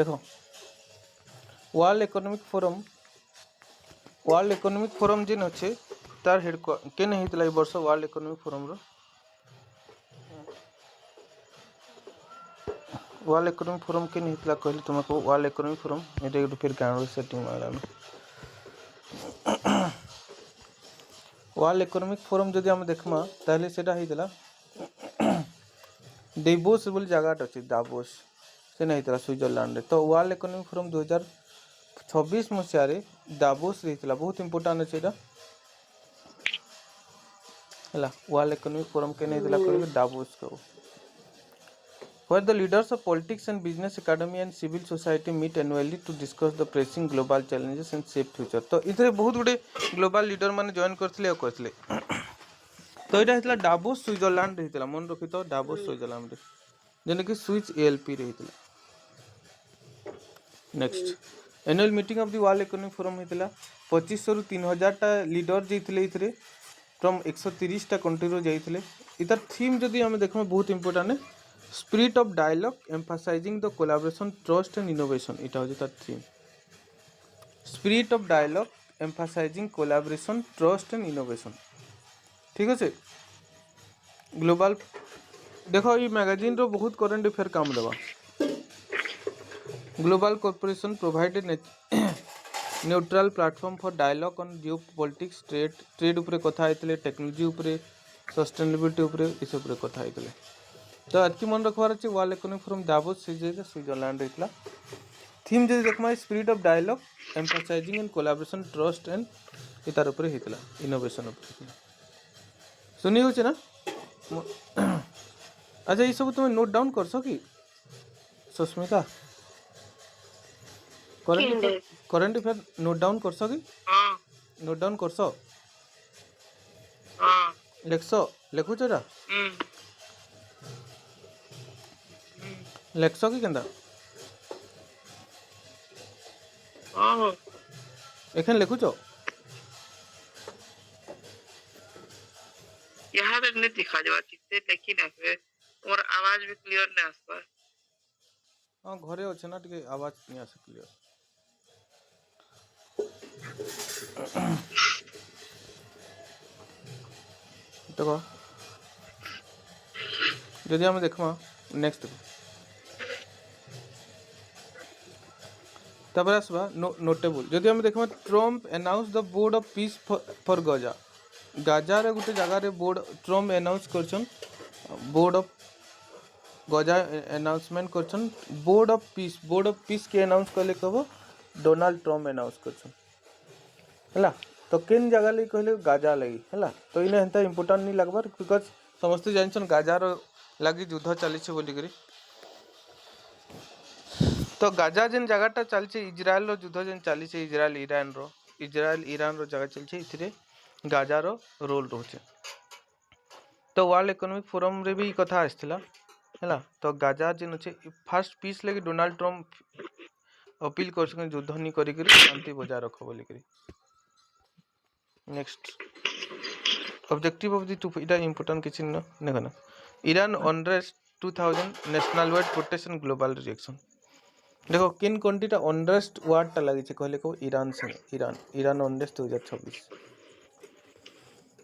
देखो world Economic forum जिन अच्छे तार हेड केन होता है वर्ष World Economic Forum World Economic Forum केन होता कहली तुमको वर्ल्ड इकोनॉमिक फोरम ये फिर गाँव सेटिंग मारा वर्ल्ड इकोनॉमिक फोरम जदि आम देखमा ताहले सेटा होता डेवोस बोली जगह अच्छी दावोस से होता स्विट्जरलैंड रे। तो वर्ल्ड इकोनॉमिक फोरम 2026 मसीह दावोस होता बहुत इंपोर्टाट अच्छे है वर्ल्ड इकोनॉमिक फोरम के नहीं दावोस को where the leaders of politics and business academy and civil society meet annually to discuss the pressing global challenges and shape future। तो इधर बहुत गुड़े ग्लोबल लीडर मैंने जॉइन करथिले तो यहाँ होता डावोस स्विट्जरलैंड होता मन रखी तो डावोस स्विट्जरलैंड जेने कि स्विच एएलपी होता। Next annual meeting of the world Economic forum होता 2500 रु 3000 लीडर जाइए फ्रॉम 130 कंट्री जाइए। इधर थीम जदि आम देखो बहुत इंपोर्टेंट है spirit of dialogue emphasizing the collaboration trust and innovation इटा होची तार theme spirit of dialogue emphasizing collaboration trust and innovation. ठीक अच्छे ग्लोबल देखो ये मैगजीन रो बहुत करंट अफेयर काम देवा global corporation provided neutral platform for dialogue on geopolitics trade उपरे कथा होते टेक्नोलोजी उपरे सस्टेनेबिलिटी उपरे इस उपरे कथा होते। तो आज की मन रखबार अच्छे World Economic Forum Davos Switzerland होता थीम जब देखमा spirit of dialogue emphasizing and collaboration trust and इतार उपरे होता इनोवेशन उपरे सुनी होचे ना। अच्छा ये सब तुम नोट डाउन करसो कि Susmita current affair note down करसो कि नोट डाउन करसो लेखसो लेखुछ रा लेखसो कि केंदा एखन लेखुछो यहाँ तक नहीं दिखा जावा चित्ते देखी ना फिर और आवाज भी क्लियर नहीं आसपा। हाँ घरे अच्छे ना टिके आवाज नहीं आसे क्लियर। देखो जदि आम देखमा नेक्स्ट तब आसवा नोटेबल जदि आम देखमा Trump announce the board of peace for Gaza Gaza रे गोटे जगह रे बोर्ड ट्रम्प अनाउंस करछन बोर्ड ऑफ गजा अनाउंसमेंट करछन बोर्ड ऑफ पीस के अनाउंस करले कहबो डोनाल्ड ट्रम्प अनाउंस करछन हैला। तो केन जगह ले कहले गाजा लगी हैला। तो इने हेंता इंपोर्टेंट नहीं लगबार बिकॉज समस्त जानछन गाजा रो लगी युद्ध चली बोली करी। तो गाजा जेन जगहटा चलছে इजराइल रो युद्ध जेन चली इजराइल ईरान रो जगह चलছে इथिरे गाजा रो रोल रोचे। तो वर्ल्ड इकोनॉमिक फोरम रे भी कथा आसथिला हैला। तो गाजा जेन अछि फर्स्ट पीस लगी डोनाल्ड ट्रम्प अपील करछन युद्ध नहीं करी करी शांति बजाय रखो बोली करी। Next objective of the two इटा इंपोर्टेंट किछि न नेगना Iran unrest 2000 national wide protest and global reaction. देखो किन कंट्रीटा अनरेस्ट वार्डटा लगी कहले को ईरान से Iran unrest 2026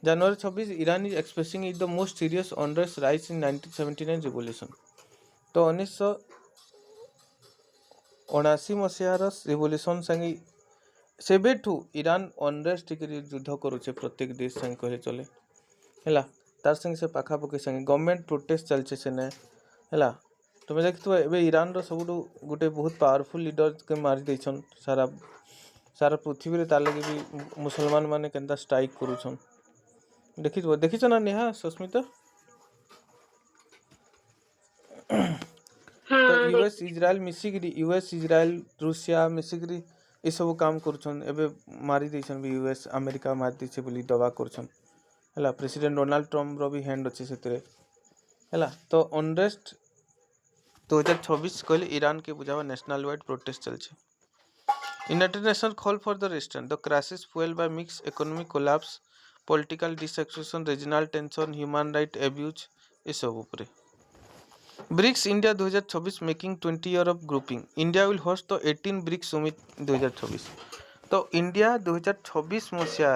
January 26 Iran is expressing is the most serious unrest rise in 1979 revolution. तो 1979 मसीहार रिवोल्यूशन संगे सेबेठू ईरान अनरेस्ट युद्ध करुचे प्रत्येक देश संगे कहे चले हैला। तार संगे से पाखापाखि संगे गवर्नमेंट प्रोटेस्ट चलছে से ने हैला। तुम देखिए एबे ईरान रो सब गोटे बहुत पावरफुल लीडर के मारी देछन सारा पृथ्वी रे तार लगे भी मुसलमान माने केनता स्ट्राइक करूछन देखिछ ना नेहा सुस्मिता। तो यूएस इजराइल रूसिया मिसिकरी ये सब काम करुछन एबे मारी देछन भी यूएस अमेरिका मारी देछे बोली दवा करुछन हैला। प्रेसिडेंट डोनाल्ड ट्रम्प रो भी हैंड अछि सेतरे हैला। तो अनरेस्ट 2026 कहले ईरान के बुझावा नेशनल वाइड प्रोटेस्ट चलছে। United Nation call for the restraint the crisis fuel by mix economic collapse political disaffection regional tension human right abuse ये सब ऊपर। BRICS India 2026 making 20 year of grouping. India will host the 18 BRICS summit 2026। तो India 2026 मसीह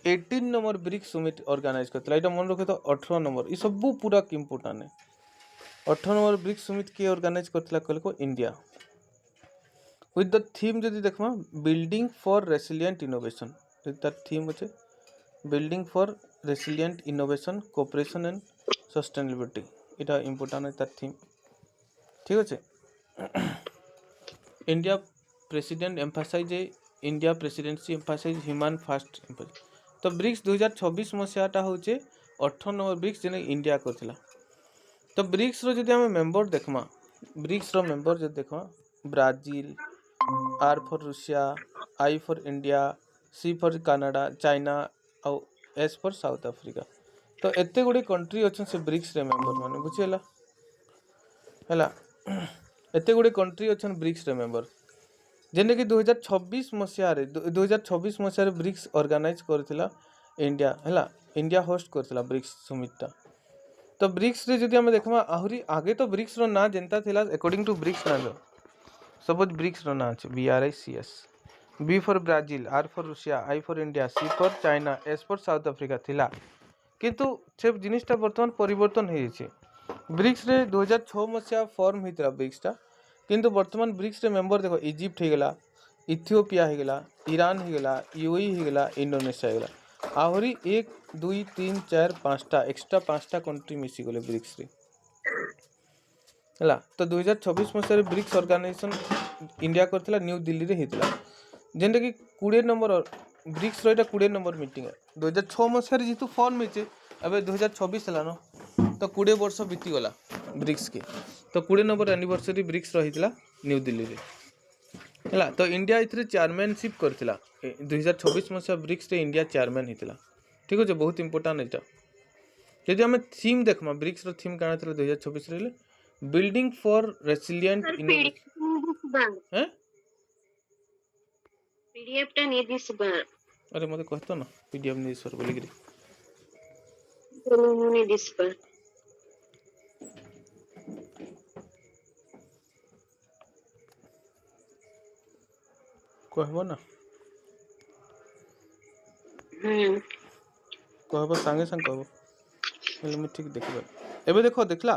18 number BRICS summit organize करता है। मन रखे तो 18 नंबर ये सब पूरा इम्पोर्टाट है। 18 नंबर ब्रिक्स समिट किए ऑर्गेनाइज करता कहले को इंडिया विथ द थीम जदि देखमा बिल्डिंग फॉर रेसिलिएंट इनोवेशन। तार थीम अच्छे building for resilient innovation cooperation and sustainability. इटा इम्पोर्टाट है तार थीम। ठीक अच्छे। India president emphasize India presidency emphasize human first. तो ब्रिक्स 2026 मसीहाटा हूँ 18 नंबर ब्रिक्स जेने इंडिया करथिला। तो ब्रिक्स रो जदि हमें मेंबर देखमा ब्रिक्स रो मेंबर जदि देखमा Brazil, R for Russia, I for India, C for Canada, China और एस फॉर साउथ अफ्रीका। तो एते गुडी कंट्री अच्छन से ब्रिक्स रे मेंबर माने बुझिला हैला। एते गुडी कंट्री अच्छन ब्रिक्स रे मेंबर जेने कि 2026 मसीहा 2026 मसीहा ब्रिक्स ऑर्गेनाइज करथिला इंडिया हैला। इंडिया होस्ट करथिला ब्रिक्स समिटटा। तो ब्रिक्स रे जदि हमें देखमा आहुरी आगे तो ब्रिक्स रो ना जेंता थिला अकॉर्डिंग टू ब्रिक्स ना जो सपोज ब्रिक्स रो ना अछि BRICS। B for Brazil, R for Russia, I for India, C for China, S for South Africa थिला। किंतु से जिनिसटा वर्तमान परिवर्तन हो जाइए। ब्रिक्स रे 2006 मसीहा फॉर्म होता ब्रिक्सटा किंतु वर्तमान ब्रिक्स रे मेंबर देखो इजिप्ट होगला, इथियोपिया होगला, ईरान होगला, UAE होगला, इंडोनेशिया होगला। आहरी 1 2 3 4 5टा एक्स्ट्रा 5टा कंट्री मिसीगले ब्रिक्स रे हैला। तो 2026 मसीह ब्रिक्स ऑर्गेनाइजेशन इंडिया करथिला न्यू दिल्ली रे हेतिला जेंटा कि 20 नंबर ब्रिक्स रो 20 नंबर मीटिंग है। 2006 मसीह जेतु फॉर्म होइचे अबे 2026 हलानो तो 20 वर्ष बीती गला ब्रिक्स के। तो 20 नंबर एनिवर्सरी ब्रिक्स रहितला न्यू दिल्ली रे हैला। तो इंडिया इथरे चेयरमैनशिप करथिला 2026 मसीह ब्रिक्स रे इंडिया चेयरमैन हितला। ठीक अछि बहुत इंपोर्टेंट एटा। यदि हमें थीम देखमा ब्रिक्स रो थीम काना थिला 2026 रे बिल्डिंग फॉर रेसिलिएंट इनोवेशन हैं पीडीएफ टा नहीं दिस बार अरे मते कहतो ना PDF नहीं सर बोली गिरी नहीं दिस बार कहबो ना कहबो संगे संग कहबो हेले मैं ठीक देखबो। एबे देखो देखला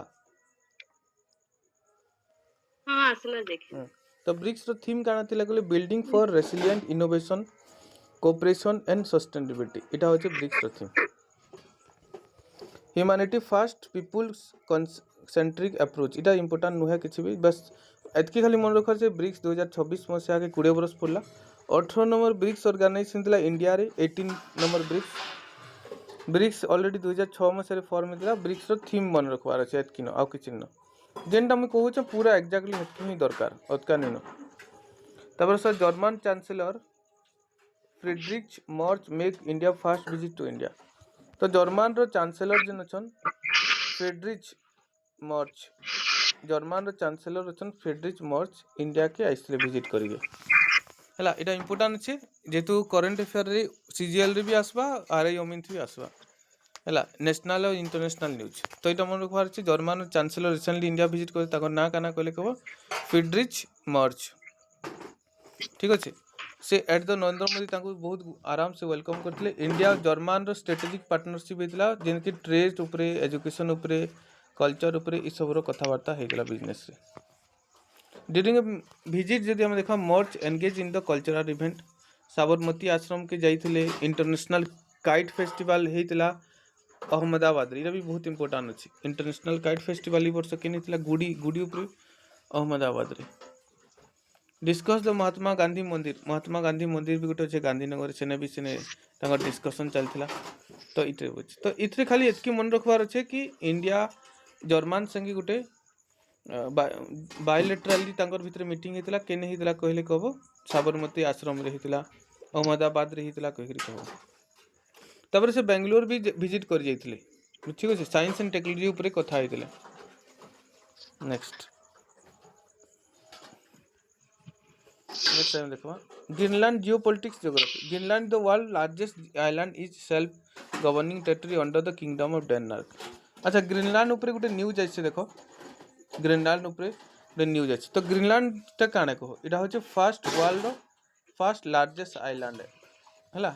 हां असला देख। तो ब्रिक्स रो थीम काना थिला कहले building for resilient innovation cooperation and sustainability. इटा होचे ब्रिक्स रो theme. Humanity first people's centric approach इटा इंपोर्टेंट नुहे किछि भी बस एतकी खाली मन रखर जे ब्रिक्स 2026 मसीहा के 20 बरस पड़ला। 18 नंबर ब्रिक्स ऑर्गेनाइजेशन थिला इंडिया रे 18 नंबर ब्रिक्स ऑलरेडी 2006 मसीहा फॉर्म होता। ब्रिक्स रो थीम मन रखवार अछि एतकी न आ किछि न जेनटा हम कहू छ पूरा एक्जेक्टली हेतकी ही दरकार ओतका न। तबर sir German chancellor Friedrich Merz make India first visit to India. तो जर्मन रो चांसलर जन छन फ्रीडरिच मर्च जर्मन रो चांसलर छन फ्रीडरिच मर्च इंडिया के आइसले विजिट करिवे हैला। एटा इंपोर्टेंट अछि जेतु करंट अफेयर रे CGL रे भी आसबा RI ओमिन भी आसबा हैला नेशनल और इंटरनेशनल न्यूज। तो एटा मन रखवार अछि German chancellor recently India visit करे ताको ना काना कहले कहबो फ्रीडरिच मर्च। ठीक अछि। से एट द नरेंद्र मोदी ताको बहुत आराम से वेलकम करथिले। इंडिया जर्मन रो स्ट्रेटेजिक पार्टनरशिप हेतला जेन कि ट्रेड उपरे एजुकेशन उपरे कल्चर उपरे इ सब रो कथावार्ता हेतला बिजनेस रे। ड्यूरिंग विजिट जदि हम देखा मर्च engage in the cultural event Sabarmati आश्रम के जाइथिले। इंटरनेशनल काइट फेस्टिवल हेतला अहमदाबाद रे भी बहुत इंपोर्टेंट अछि। इंटरनेशनल काइट फेस्टिवल इ वर्ष केने थिला गुडी उपरे अहमदाबाद रे। डिस्कस द महात्मा गांधी मंदिर भी गोटे गांधीनगर सेने भी सेने डिस्कशन चलता। तो इतरे खाली एतकी मन रखबार अच्छे कि इंडिया जर्मन संगे गोटे बायोलेटराली भितर मीटिंग होता केने होता कहले कहब साबरमती आश्रम रे होता अहमदाबाद रे होता कह कहब। तापर से बेंगलोर भी विजिट कर जाइए। ठीक अच्छे साइंस एंड टेक्नोलॉजी उपरे कथा होता। नेक्स्ट टाइम देखो Greenland geopolitics geography. Greenland the world largest island is self governing territory under the kingdom of Denmark. अच्छा ग्रीनलैंड ऊपर गोटे न्यूज आइसे देखो ग्रीनलैंड उपरे गोटे न्यूज अच्छे। तो ग्रीनलैंडटा काଣା कह इटा हूँ first world fast largest island है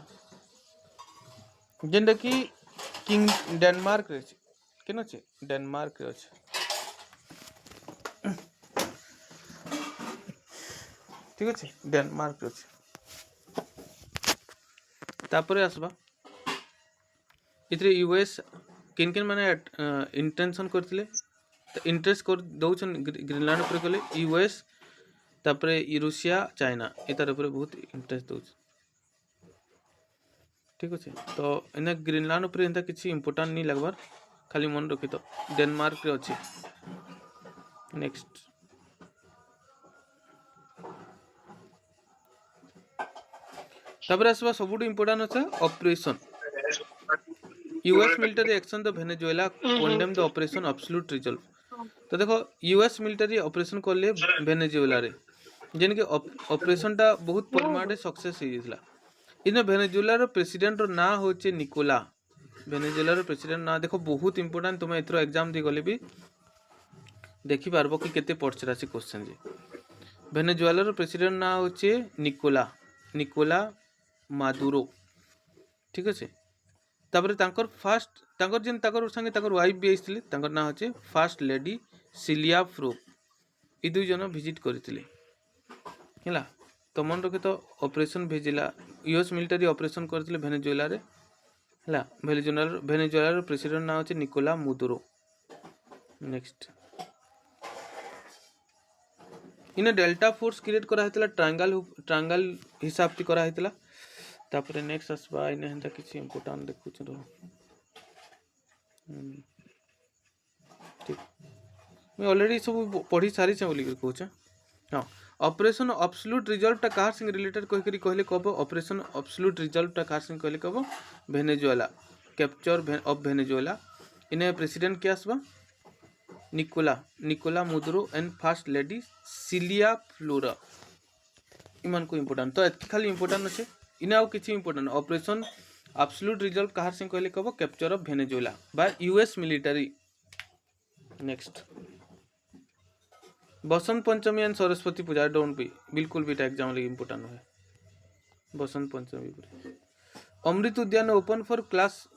जेनटा कि किंग डेनमार्क रे अछि केन अच्छे डेनमार्क रे अच्छे ठीक अच्छे डेनमार्क रे अच्छे। तापर आसबा इतरे यूएस किन किन माने इंटेंशन करथिले तो इंटरेस्ट कर दउछन ग्रीनलैंड ऊपर कले यूएस तापरे रूसिया चाइना एतार ऊपर बहुत इंटरेस्ट दउछ ठीक अच्छे। तो इने ग्रीनलैंड ऊपर एंता किसी इंपोर्टेंट नहीं लगबार खाली मन रखी तो डेनमार्क रे अच्छे। नेक्स्ट तापर आसबा सबुठ इंपोर्टेंट अच्छे operation US military action the Venezuela condemn the operation absolute resolve. तो देखो यूएस मिलिटरी ऑपरेशन करले वेनेजुएला रे जेन के ऑपरेशन टा बहुत परिमाण रे सक्सेस हो जितला। इन वेनेजुएला रो प्रेसिडेंट रो ना होचे निकोला वेनेजुएला रो प्रेसिडेंट ना देखो बहुत इंपोर्टेंट तुम एथरो एग्जाम दी गले भी देखि पारबो कि केते पड़छरासी क्वेश्चन जे वेनेजुएला रो प्रेसिडेंट ना होचे निकोला मादुरो ठीक अच्छे। तापर तांकर फास्ट तांकर जेन ताकर संगे ताकर वाइफ भी आइथिले तांकर ना होचे फास्ट लेडी सिलिया फ्रो ई दुई जन विजिट करथिले हैला। तो मन रखे तो ऑपरेशन भेजिला यूएस मिलिटरी ऑपरेशन करथिले वेनेजुएला रे हैला वेनेजुएला रो प्रेसिडेंट ना होचे Nicolas Maduro. Next in Delta Force create करा हेतला ट्रायंगल हिसाब से करा हेतला। तापर नेक्स्ट आसबा इन हेंता किछि इंपोर्टेंट देखुछ रो ठीक मैं ऑलरेडी सब पढ़ी सारी से बोली कहूछ। हाँ ऑपरेशन एब्सोल्यूट रिजॉल्व टा कहार संग रिलेटेड कहि करी कहले कहबो ऑपरेशन एब्सोल्यूट रिजॉल्व टा कहार संग कहले कहबो वेनेजुएला कैप्चर ऑफ वेनेजुएला। इने प्रेसिडेंट के आसबा Nicolas Maduro and first lady Cilia Flores इमान को इंपोर्टेंट तो एतकी खाली इंपोर्टेंट अच्छे। इने आउ किछि इंपोर्टेंट ऑपरेशन एब्सोल्यूट रिजॉल्व कहार संग कहले कहबो capture of Venezuela by US military. Next Basant Panchami and Saraswati Puja don't be बिल्कुल भी एग्जाम लगे इंपोर्टेंट है बसंत पंचमी पर अमृत उद्यान open for class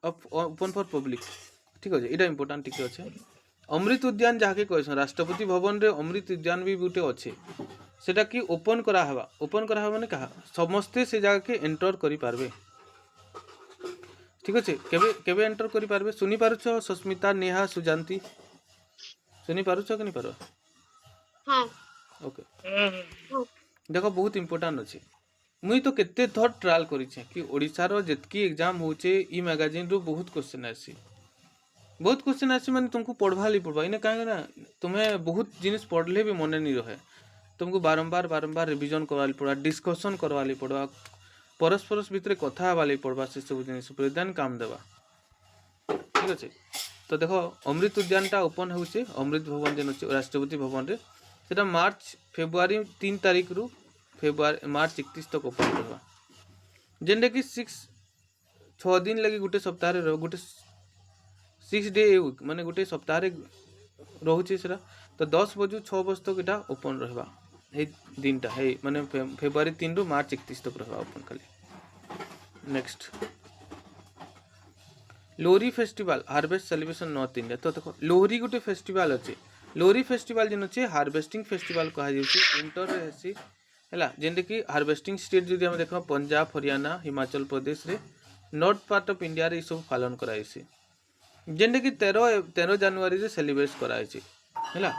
open for public ठीक अच्छे इटा इंपोर्टेंट टिके अच्छे। अमृत उद्यान जहाँके कहसन राष्ट्रपति भवन रे अमृत उद्यान भी गोटे अच्छे सेटा कि ओपन करा हवा माने कहा समस्ते से जगह के एंटर करि पारबे ठीक अच्छे केबे केबे एंटर करि पारबे सुनी पारुछ सस्मिता नेहा सुजांती सुनी पारुछ कि नहीं पारो हाँ ओके देखो बहुत इंपोर्टेंट अच्छे मुई तो केते थर ट्रायल करिछे कि ओडिसा रो जेतकी एग्जाम होचे ई मैगजीन रो बहुत क्वेश्चन आसी माने तुमको पढ़वा इने काहे ना तुम्हें बहुत जिनिस पढ़ले भी मन नहीं रहे तुमको बारंबार रिवीजन करवाली पड़ा डिस्कशन करवाली पड़ा परस्पर भितर कथा वाली पड़वा से सब जिनिस देन काम देवा ठीक अच्छे। तो देखो अमृत उद्यान टा ओपन होचे अमृत भवन जेन अच्छे राष्ट्रपति भवन रे सेटा मार्च फेब्रुआरी 3 तारीख रु फेब्रुआरी मार्च 31 तक ओपन रहा जेनटा कि 6 दिन लगी गोटे सप्ताह रे गोटे 6 डे वीक माने गोटे सप्ताह रे रोचे सेटा तो 10 बजू 6 बज तक इटा ओपन रहबा हे दिनटा हे माने फेब्रुआरी 3 रु मार्च 31 तक रहबा ओपन खाली। Next Lohri festival harvest celebration north India तो देखो लोहरी गोटे फेस्टिवल अच्छे लोहरी फेस्टिवल जेन अच्छे हार्वेस्टिंग फेस्टिवल कहा विंटर रे हेसी हैला जेंटे कि हार्वेस्टिंग स्टेट जदि हम देखा पंजाब हरियाणा हिमाचल प्रदेश रे नॉर्थ पार्ट ऑफ इंडिया रे सब पालन कराइसी जेंटे कि 13 जनवरी रे सेलिब्रेट कराइसी हैला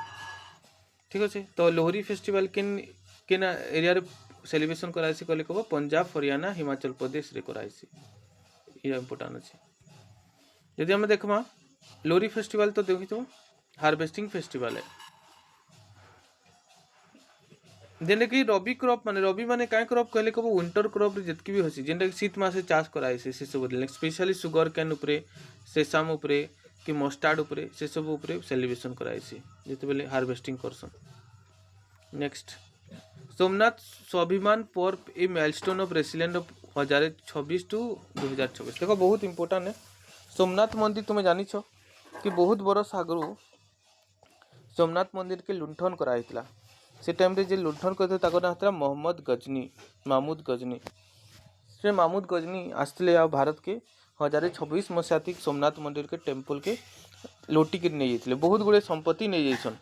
ठीक अच्छे। तो लोहरी फेस्टिवल केन एरिया रे सेलिब्रेशन कराइसी कहले कहबो पंजाब हरियाणा हिमाचल प्रदेश रे कराइसी ये इंपोर्टेंट अच्छे। यदि हम देखमा लोहरी फेस्टिवल तो देखी तो हार्वेस्टिंग फेस्टिवल है जेने कि रबी क्रॉप माने काय क्रॉप कहले कहबो विंटर क्रॉप रे जतकी भी होसी जेंटा कि शीत मासे चाष कराइसे से सब स्पेशली सुगर कैन उपरे सेसाम उपरे कि मस्टार्ड उपरे से सब उपरे सेलिब्रेशन कराइसे जते बेले harvesting Karsan. Next Somnath Swabhiman Parv a milestone of resident of 2026 to 2026 देखो बहुत इंपोर्टेंट है सोमनाथ मंदिर तुम्हें जानी छो कि बहुत बरस आगु सोमनाथ मंदिर के लुंठन कराइला से टाइम रे जे लुंठन करते ताको ना था महमूद गजनी से महमूद गजनी आसते आ भारत के 1026 मसीहा तक सोमनाथ मंदिर के टेम्पल के लुटिक नहीं जाते बहुत गुड़े संपत्ति नहीं जाइछन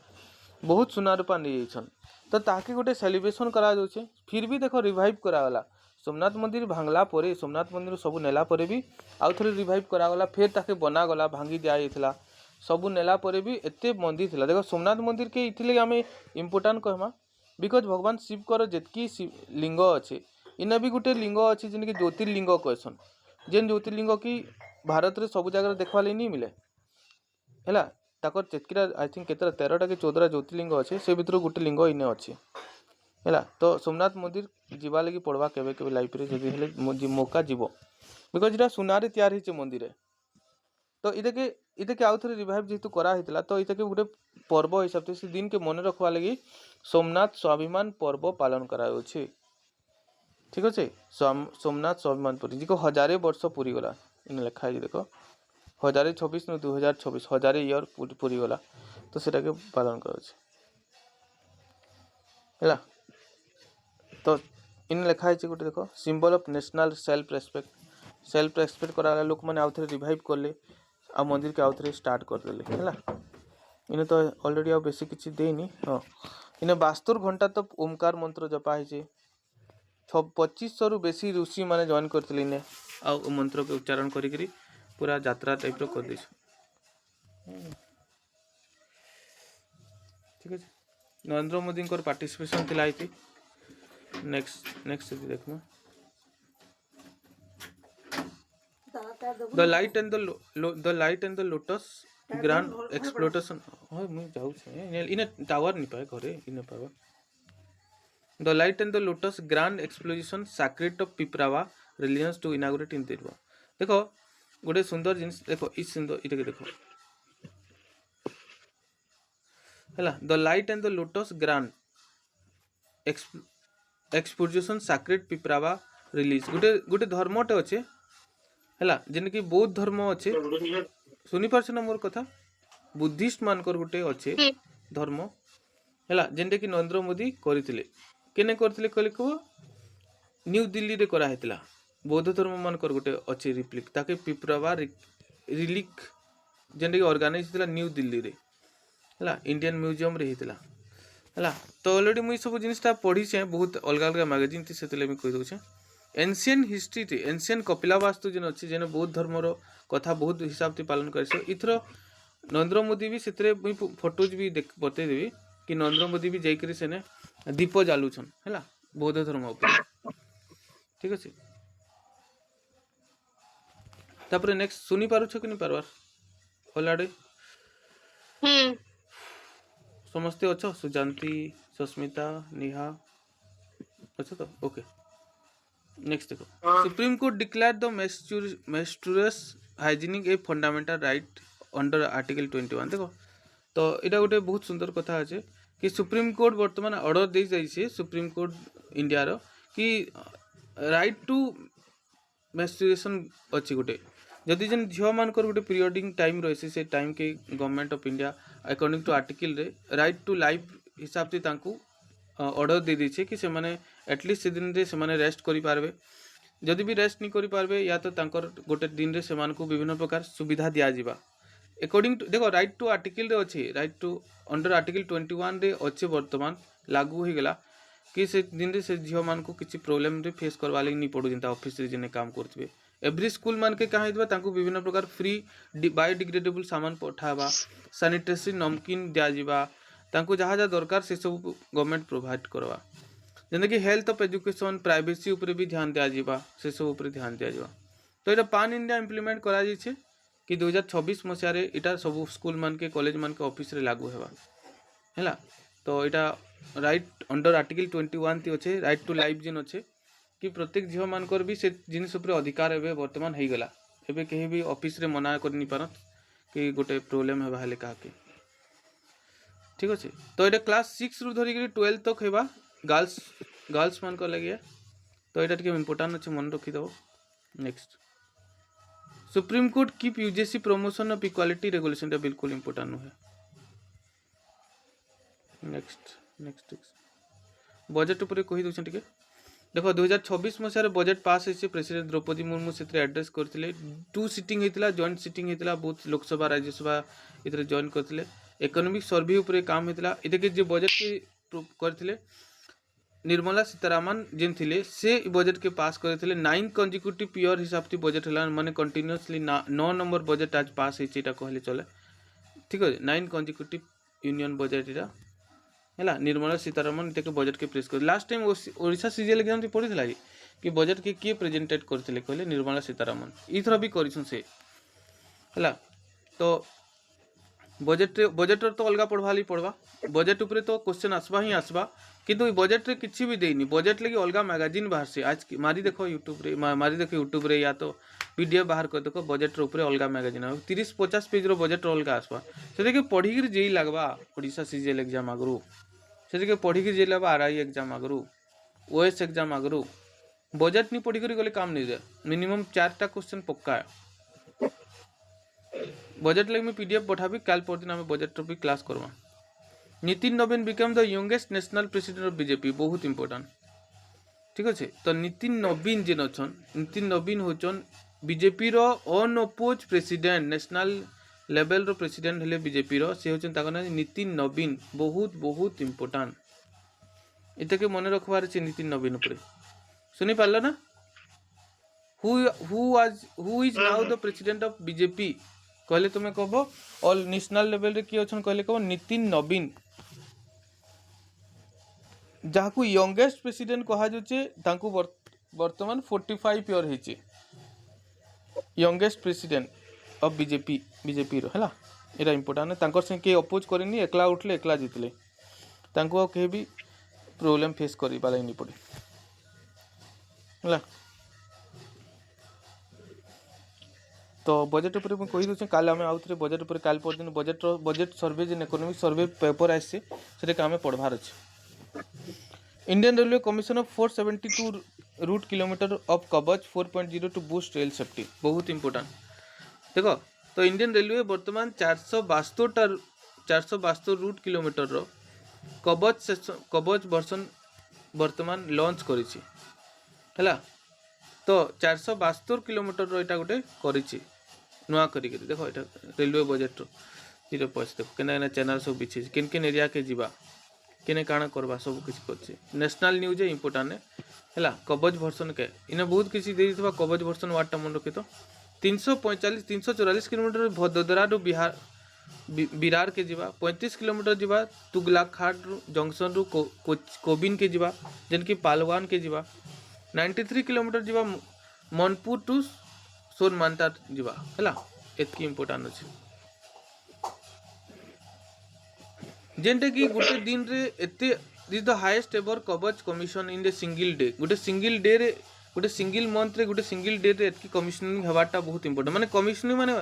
बहुत सुना रूपा नहीं जाइछन तो ताके गोटे सेलिब्रेशन करा जाउछे फिर भी देखो रिवाइव करागला सोमनाथ मंदिर भांगला परे सोमनाथ मंदिर सब नेला परे भी आउ थे रिवाइव करागला फिर ताके बनागला भांगी दिया जाइथिला सबू नेला परे भी एते मंदिर थिला देखो सोमनाथ मंदिर के इथिले आमे इम्पोर्टेंट कहमा बिकज भगवान शिव कर जेतकी लिंग अच्छे इना भी गोटे लिंग अच्छे जिनकी ज्योतिर्लिंग कहसन जेन ज्योतिर्लिंग की भारत रे सब जगह देखवा नहीं मिले है ताकर जेतकीटा आई थिंक केतरा 13टा कि 14टा ज्योतिर्लिंग अच्छे से भितर गोटे लिंग इने अच्छे है तो सोमनाथ मंदिर जीवा लगी पड़वा केवे केवे लाइफ रे जदि हेले मौका जीव बिकज इटा सुनारे तैयार होइछे मंदिर तो इते के आउ थे रिवाइव जेहेतु करा हितला तो इते के गोटे पर्व हिसाब से दिन के मन रखवा लगी सोमनाथ स्वाभिमान पर्व पालन कराउछि ठीक अच्छे सोमनाथ स्वाभिमान पर्व जी को 1000 वर्ष पूरी गला इन लिखा है देख 1026 न 2026 1000 ईयर पूरी गला तो सेटा के पालन कराउछि है तो इन लिखा है गोटे देख symbol of national self respect करा लोक मैंने आउ थे रिवाइव कले आ मंदिर के आउ थे स्टार्ट करदे है इन्हें तो ऑलरेडी आउ बेसी किसी देनी हाँ इन्हें 72 घंटा तो ओमकार मंत्र जपा है 2500 रु बेसी ऋषि माने जॉइन करथिले ने आ मंत्र के उच्चारण करी पूरा यात्रा टाइप रो कर दिस ठीक है नरेंद्र मोदी को पार्टिसिपेशन थिला इति नेक्स्ट देखना the light and the lotus grand exploration हां मैं जाऊ छे इने टावर नहीं पाए घरे इने पावा the light and the lotus grand exploration sacred of Piprahwa religions to inaugurate in तिरवा देखो गोटे सुंदर जिनिस देखो इस सुंदर इटे के देखो हैला the light and the lotus grand exploration sacred Piprahwa release गोटे धर्मटे अच्छे हैला जेन की बौद्ध धर्म अच्छे सुनी पारछ ना मोर कथा बुद्धिस्ट मानकर गोटे अच्छे धर्म हैला जेनटे की नरेंद्र मोदी करथिले केने करथिले कहले को न्यू दिल्ली रे करा हेतला बौद्ध धर्म मानकर गोटे अच्छे रिप्लिक ताके पिपरावा रिलिक जेनटे की ऑर्गेनाइज हेतला न्यू दिल्ली रे हैला इंडियन म्यूजियम रे हेतला हैला तो ऑलरेडी मुई सब जिनिसटा पढ़ी छे बहुत अलग अलग मैगजीन थी सेतले मैं कहि दउ छे एंशियंट हिस्ट्री थी एंशियंट कपिला वास्तु जेन अच्छे जेन बौद्ध धर्म रो कथा बहुत हिसाब से पालन करे इथरो नरेंद्र मोदी भी सेतरे मुई फोटोज भी बते देबी कि नरेंद्र मोदी भी जाइकरी सेने दीप जालुछन हैला बौद्ध धर्म ऊपर ठीक अछि तापर नेक्स्ट सुनी पारुछ कि नहीं पारवार ओलाडे समस्ते अच्छा सुजांती सुस्मिता नेहा अच्छा तो ओके नेक्स्ट देखो Supreme Court declare the menstrual hygienic a fundamental right under article 21 देखो तो इटा गोटे बहुत सुंदर कथा अच्छे कि सुप्रीम कोर्ट वर्तमान ऑर्डर दे जाइए सुप्रीम कोर्ट इंडिया रो कि राइट टू मेंस्ट्रुएशन अच्छी गोटे जदि जेन झील मानकर गोटे पीरियडिंग टाइम रही से टाइम के government of India according to article रे राइट टू लाइफ हिसाब से तांकू ऑर्डर दे दीछे कि से माने एटलिस्ट से दिन रे से माने रेस्ट करि पारबे जदि भी रेस्ट नहीं करि पारबे या तो तांकर गोटे दिन रे से मानकू विभिन्न प्रकार सुविधा दिया जिबा अकॉर्डिंग टू देखो राइट टू आर्टिकल रे अच्छे राइट टू अंडर आर्टिकल 21 रे अच्छे वर्तमान लागू हो गला कि से दिन रे से झील मान को किसी प्रोब्लेम रे फेस करवा लगी नहीं पड़ू जिनता ऑफिस रे जिने काम करथबे एवरी स्कूल मान के कहाँ होइतबा तांको विभिन्न प्रकार फ्री बायोडिग्रेडेबल सामान पठावा सैनिटरी नमकीन दिया जिबा तांको जहाँ जहाँ दरकार से सब गवर्नमेंट प्रोवाइड करवा जेने कि हेल्थ ऑफ एजुकेशन प्राइवेसी ऊपर भी ध्यान दिया जिबा से सब ऊपर ध्यान दिया जिबा तो एटा पान इंडिया इम्प्लीमेंट करा जाइछे कि 2026 मसीह रे इटा सब स्कूल मान के कॉलेज मान के ऑफिस रे लागू हेबा हैला तो इटा राइट अंडर आर्टिकल 21 ती अच्छे राइट टू लाइफ जिन अच्छे कि प्रत्येक झील मानकर भी से जिनिस ऊपर अधिकार एबे वर्तमान हो गला एबे कहीं भी ऑफिस रे मना कर नहीं पारत कि गोटे प्रोब्लेम हेबा हेले का के ठीक अच्छे तो ये क्लास 6 रु धरिक 12 तक हेबा गर्ल्स मान को लगे तो ये इम्पोर्टाट अच्छे मन रखीदेव next supreme court keep UGC promotion of equality regulation बिल्कुल इम्पोर्टाट नुहे नेक्स्ट नेक्स्ट बजेट उपर कही दूसरे टिके देख 2026 मसीह बजेट पास होती प्रेसिडेंट द्रौपदी मुर्मू से एड्रेस करते 2 सीटिंग होता जॉइंट सीटिंग होता बहुत लोकसभा राज्यसभा ये जॉइन करते इकोनॉमिक सर्वे उपर काम होता ये जो बजेट के करते निर्मला सीतारामन जेन थिले से बजेट के पास करते 9 कंजिक्यूटिव पियर हिसाब से बजेट है माने कंटिन्यूअसली 9 नंबर बजेट आज पास होती कहले चले ठीक है 9 कंजिक्यूटिव यूनियन बजेट यहाँ है निर्मला सीतारामन इतके बजेट के प्रेस कर last time Odisha CGL exam पढ़ी कि बजेट के किए प्रेजेंटेड करते कहले निर्मला सीतारामन इथर भी करछन से है तो बजेट तो अलग पढ़वा पड़वा बजेट उपरे तो क्वेश्चन आसवा ही आसवा किंतु बजेट रे किसी भी देनी बजेट लगी अलग मैगजीन बाहर से आज मारी देखो यूट्यूब रे मारी देखो यूट्यूब रे या तो पीडीएफ बाहर कर देखो बजेट रे अलग मैगजीन 30-50 पेज रो बजेट अलग आसवा से पढ़ी जे लगवा ओडिशा सीजीएल एग्जाम आगरू से पढ़ी जे लगवा आरआई एग्जाम आगरू ओएस एग्जाम आगरू बजेट नहीं पढ़ी गले काम नहीं दे मिनिमम 4टा क्वेश्चन पक्का है बजेट लगे मैं पीडीएफ पठाबी काल परदिन आम बजेट भी क्लास करवा नितिन नवीन become the youngest national president of BJP बहुत इंपोर्टेंट ठीक अच्छे तो नितिन नवीन जेन अच्छन नितिन नवीन होचन बीजेपी रो अनअपोज प्रेसिडेंट नेशनल लेवल रो प्रेसिडेंट हेले बीजेपी रो से होचन ताका ना नितिन नवीन बहुत बहुत इंपोर्टेंट इतके मन रखबार अछि नितिन नवीन ऊपर सुनी पारलो ना who is now the president of BJP कहले तुम्हें कह ऑल नेशनल लेवल रे किए अछन कहले कह नितिन नवीन जहाकू यंगेस्ट प्रेसिडेंट कहा जाउचे तांकू वर्तमान 45 ईयर हेचे यंगेस्ट प्रेसिडेंट ऑफ बीजेपी रो हला एरा इंपोर्टेंट तांकर से के अपोज करेनी एकला उठले एकला जितले तांको के भी प्रॉब्लम फेस करी पाले नहीं पड़े हला तो बजेट उपर मैं कही दूसरे काल आम आउे बजेट उपर काल पर दिन बजेट सर्वे जेन इकोनॉमिक सर्वे पेपर आसे आम पढ़वार अच्छे Indian railway commission of 472 route kilometre of Kavach 4.0 to boost rail safety बहुत इंपोर्टेंट देखो तो इंडियन रेलवे वर्तमान 472 रूट किलोमीटर रो कवच वर्सन वर्तमान लॉन्च करिछि हला तो 472 किलोमीटर रो एटा गोटे करिछि नुआ करी देखो एटा रेलवे बजेट रो जीरो पैसा देखो केना चैनल सब बिछे किन किन एरिया के जीवा केने काଣା करबा सब किछ करछि नेशनल न्यूज इंपोर्टेंट है कवच वर्सन के इने बहुत किसी दे दिथबा कवच वर्सन वाट मन रखि तो 344 किलोमीटर भदोदरा रो बिरार के जीवा 35 किलोमीटर जीवा तुगलाखाट जंक्शन रू कोबिन के जीवा जन की पालवान के जीवा 93 किलोमीटर जीवा मनपुर टू सोनमांटा जीवा है एतकी इंपोर्टेंट अच्छे जेनटा कि गोटे दिन रे एते दिस द हाईएस्ट एवर कवच commission in the single day गोटे सिंगल मंथ रे गोटे सिंगल डे रे एतकी कमिशनिंग हवाटा बहुत इंपोर्टेंट माने कमिशनिंग माने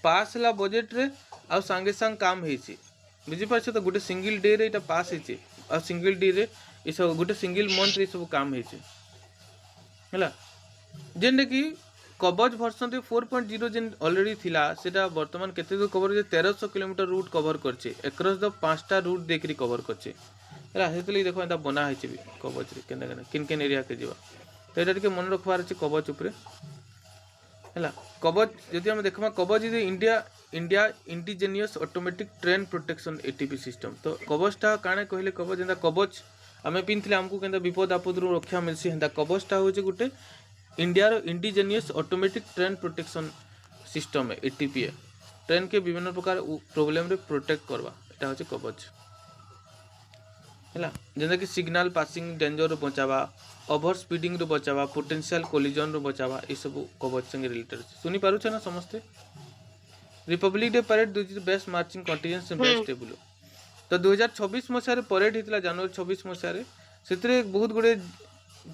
पास हला बजेट रे आ संगे संग काम हेछि बुझि पाछे तो गोटे सिंगल डे रे एटा पास हेछि आ सिंगल डे रे ई सब गोटे सिंगल मंथ रे सब काम हेछि हला जेनटा कि कवच वर्सन 4.0 जेन ऑलरेडी थिला सेटा वर्तमान केते दूर कवर जे 1300 किलोमीटर रूट कवर करछे एक्रॉस द 5टा रूट देखरी कवर करछे हला हेतली देखो एटा बना हेछि भी कवच रे केना केना किन किन एरिया के जीवा तो एटा के मन रखबार अछि कवच ऊपर हला कवच जदि हम देखमा कवच is India indigenous automatic train protection ATP system तो कवचटा काने कहले कवच जेंदा कवच आमे पिनथिले हमकु केंदा विपद आपद रु रक्षा मिलसी हेंदा कवचटा होचे गुटे India indigenous automatic train protection system है एटीपी है ट्रेन के विभिन्न प्रकार प्रॉब्लम रे प्रोटेक्ट करवा एटा होचे कवच हैला जेंदा कि सिग्नल पासिंग डेंजर रो बचावा ओवर स्पीडिंग रो बचावा पोटेंशियल कोलिजन रो बचावा ए सब कवच संगे रिलेटेड सुनी पारु छ ना समस्ते republic day parade this is best marching contingents in best tableau तो 2026 मसिया रे परेड हितला जनवरी 26 मसिया रे सेतरे बहुत गुडे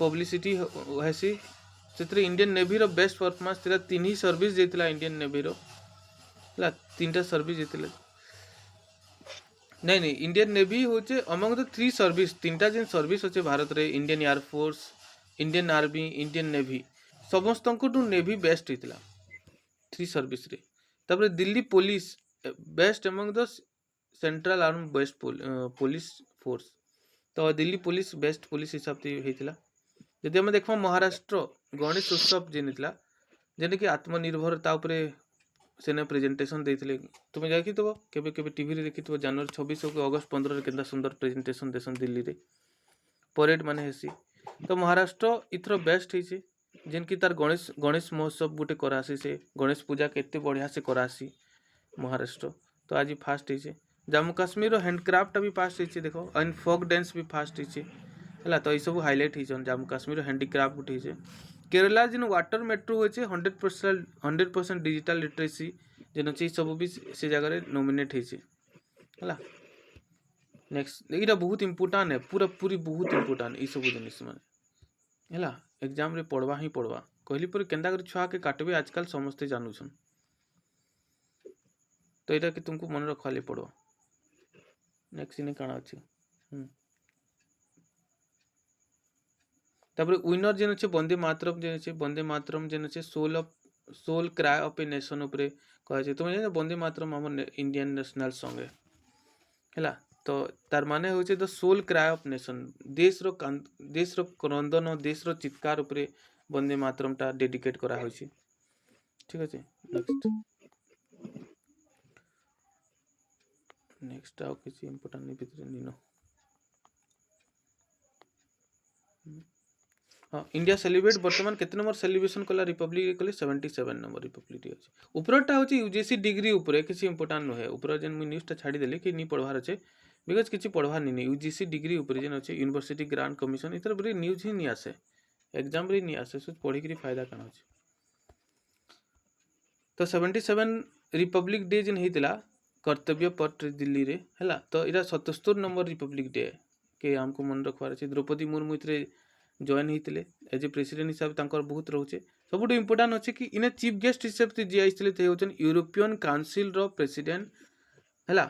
पब्लिसिटी हेसी से इंडियन नेवी रो बेस्ट परफॉर्मेंस थिला 3 ही सर्विस जेतिला इंडियन नेवी रो ला 3टा सर्विस जेतिला नहीं इंडियन नेवी होचे अमंग द 3 सर्विस 3टा जेन सर्विस होचे भारत रे Indian air force Indian army Indian navy समस्त को टू नेवी बेस्ट हितला 3 सर्विस रे तबरे Delhi police best among the central armed best police force. तो दिल्ली पुलिस बेस्ट पुलिस हिसाब से होता। जदि आम देखा महाराष्ट्र गणेश उत्सव जेन होता जेनकि आत्मनिर्भरता उपरे सेने प्रेजेंटेशन देते तुम देखिथो केबे केबे टीवी रे देखिथो जनवरी 26 को अगस्त 15 केतना सुंदर प्रेजेंटेशन देसन दिल्ली रे परेड माने हेसी। तो महाराष्ट्र इथर बेस्ट होइছে जेनकि तार गणेश महोत्सव गोटे करासी से गणेश पूजा केते बढ़िया से करासी महाराष्ट्र। तो आज फास्ट होइছে जम्मू काश्मीर हैंडक्राफ्ट भी फास्ट होइছে देखो एंड फोक डांस भी फास्ट होइছে है। तो ये सब हाईलाइट होइछन जम्मू काश्मीर हैंडीक्राफ्ट गोटे होइছে। केरला जिन वाटर मेट्रो होइছে 100% डिजिटल लिटरेसी जेन अच्छे सब भी से जगह नॉमिनेट होइছে है। नेक्स्ट यहाँ बहुत इंपोर्टाट है पूरा पूरी बहुत इंपोर्टाट ये सब जिनिस माने है एग्जाम रे पढ़वा ही पढ़वा कहली पर केंदा कर छुआ के काटबे आजकल समस्ते जानूछन। तो यहाँ कि तुमको मन रखा पड़ो। नेक्स्ट इने काना अच्छे तापर विनर जेन अच्छे वंदे मातरम जेन अच्छे soul cry of a nation उपरे कहे तुम जान वंदे मातरम हम इंडियन नेशनल सॉन्ग है। तो तार माने होचे the soul cry of nation देश रो क्रंदन देश रो चित्कार उपरे वंदे मातरम टा डेडिकेट करा होची। ठीक है नेक्स्ट आउ किसी इंपोर्टेंट नहीं भितर निनो। हाँ इंडिया सेलिब्रेट वर्तमान केते नंबर सेलिब्रेशन कला रिपब्लिक कले 77 नंबर रिपब्लिक डे अछि। ऊपरटा होची यूजीसी डिग्री ऊपर किसी इंपोर्टेंट न है ऊपर जेन मु न्यूज़ टा छाडी देले कि नी पढ़वार अछि बिकॉज किसी पढ़वार नहीं यूजीसी डिग्री ऊपर जेन अछि यूनिवर्सिटी ग्रांट कमिशन इतर बरे न्यूज़ ही नहीं आसे एग्जाम रे नहीं आसे सो पढ़ी के फायदा काना अछि। तो 77 रिपब्लिक डे जेन हेतिला कर्तव्य पथ दिल्ली रे हैला। तो इरा 77 नंबर रिपब्लिक डे के हमको मन रखवार अछि। द्रौपदी मुर्मू इतरे जॉइन होते एज ए प्रेसिडेंट हिसाब से बहुत रोचे सब इंपोर्टाट अच्छे कि इन्हें चीफ गेस्ट हिसाब से जी आते होचन यूरोपियन काउंसिल रो प्रेसिडेंट है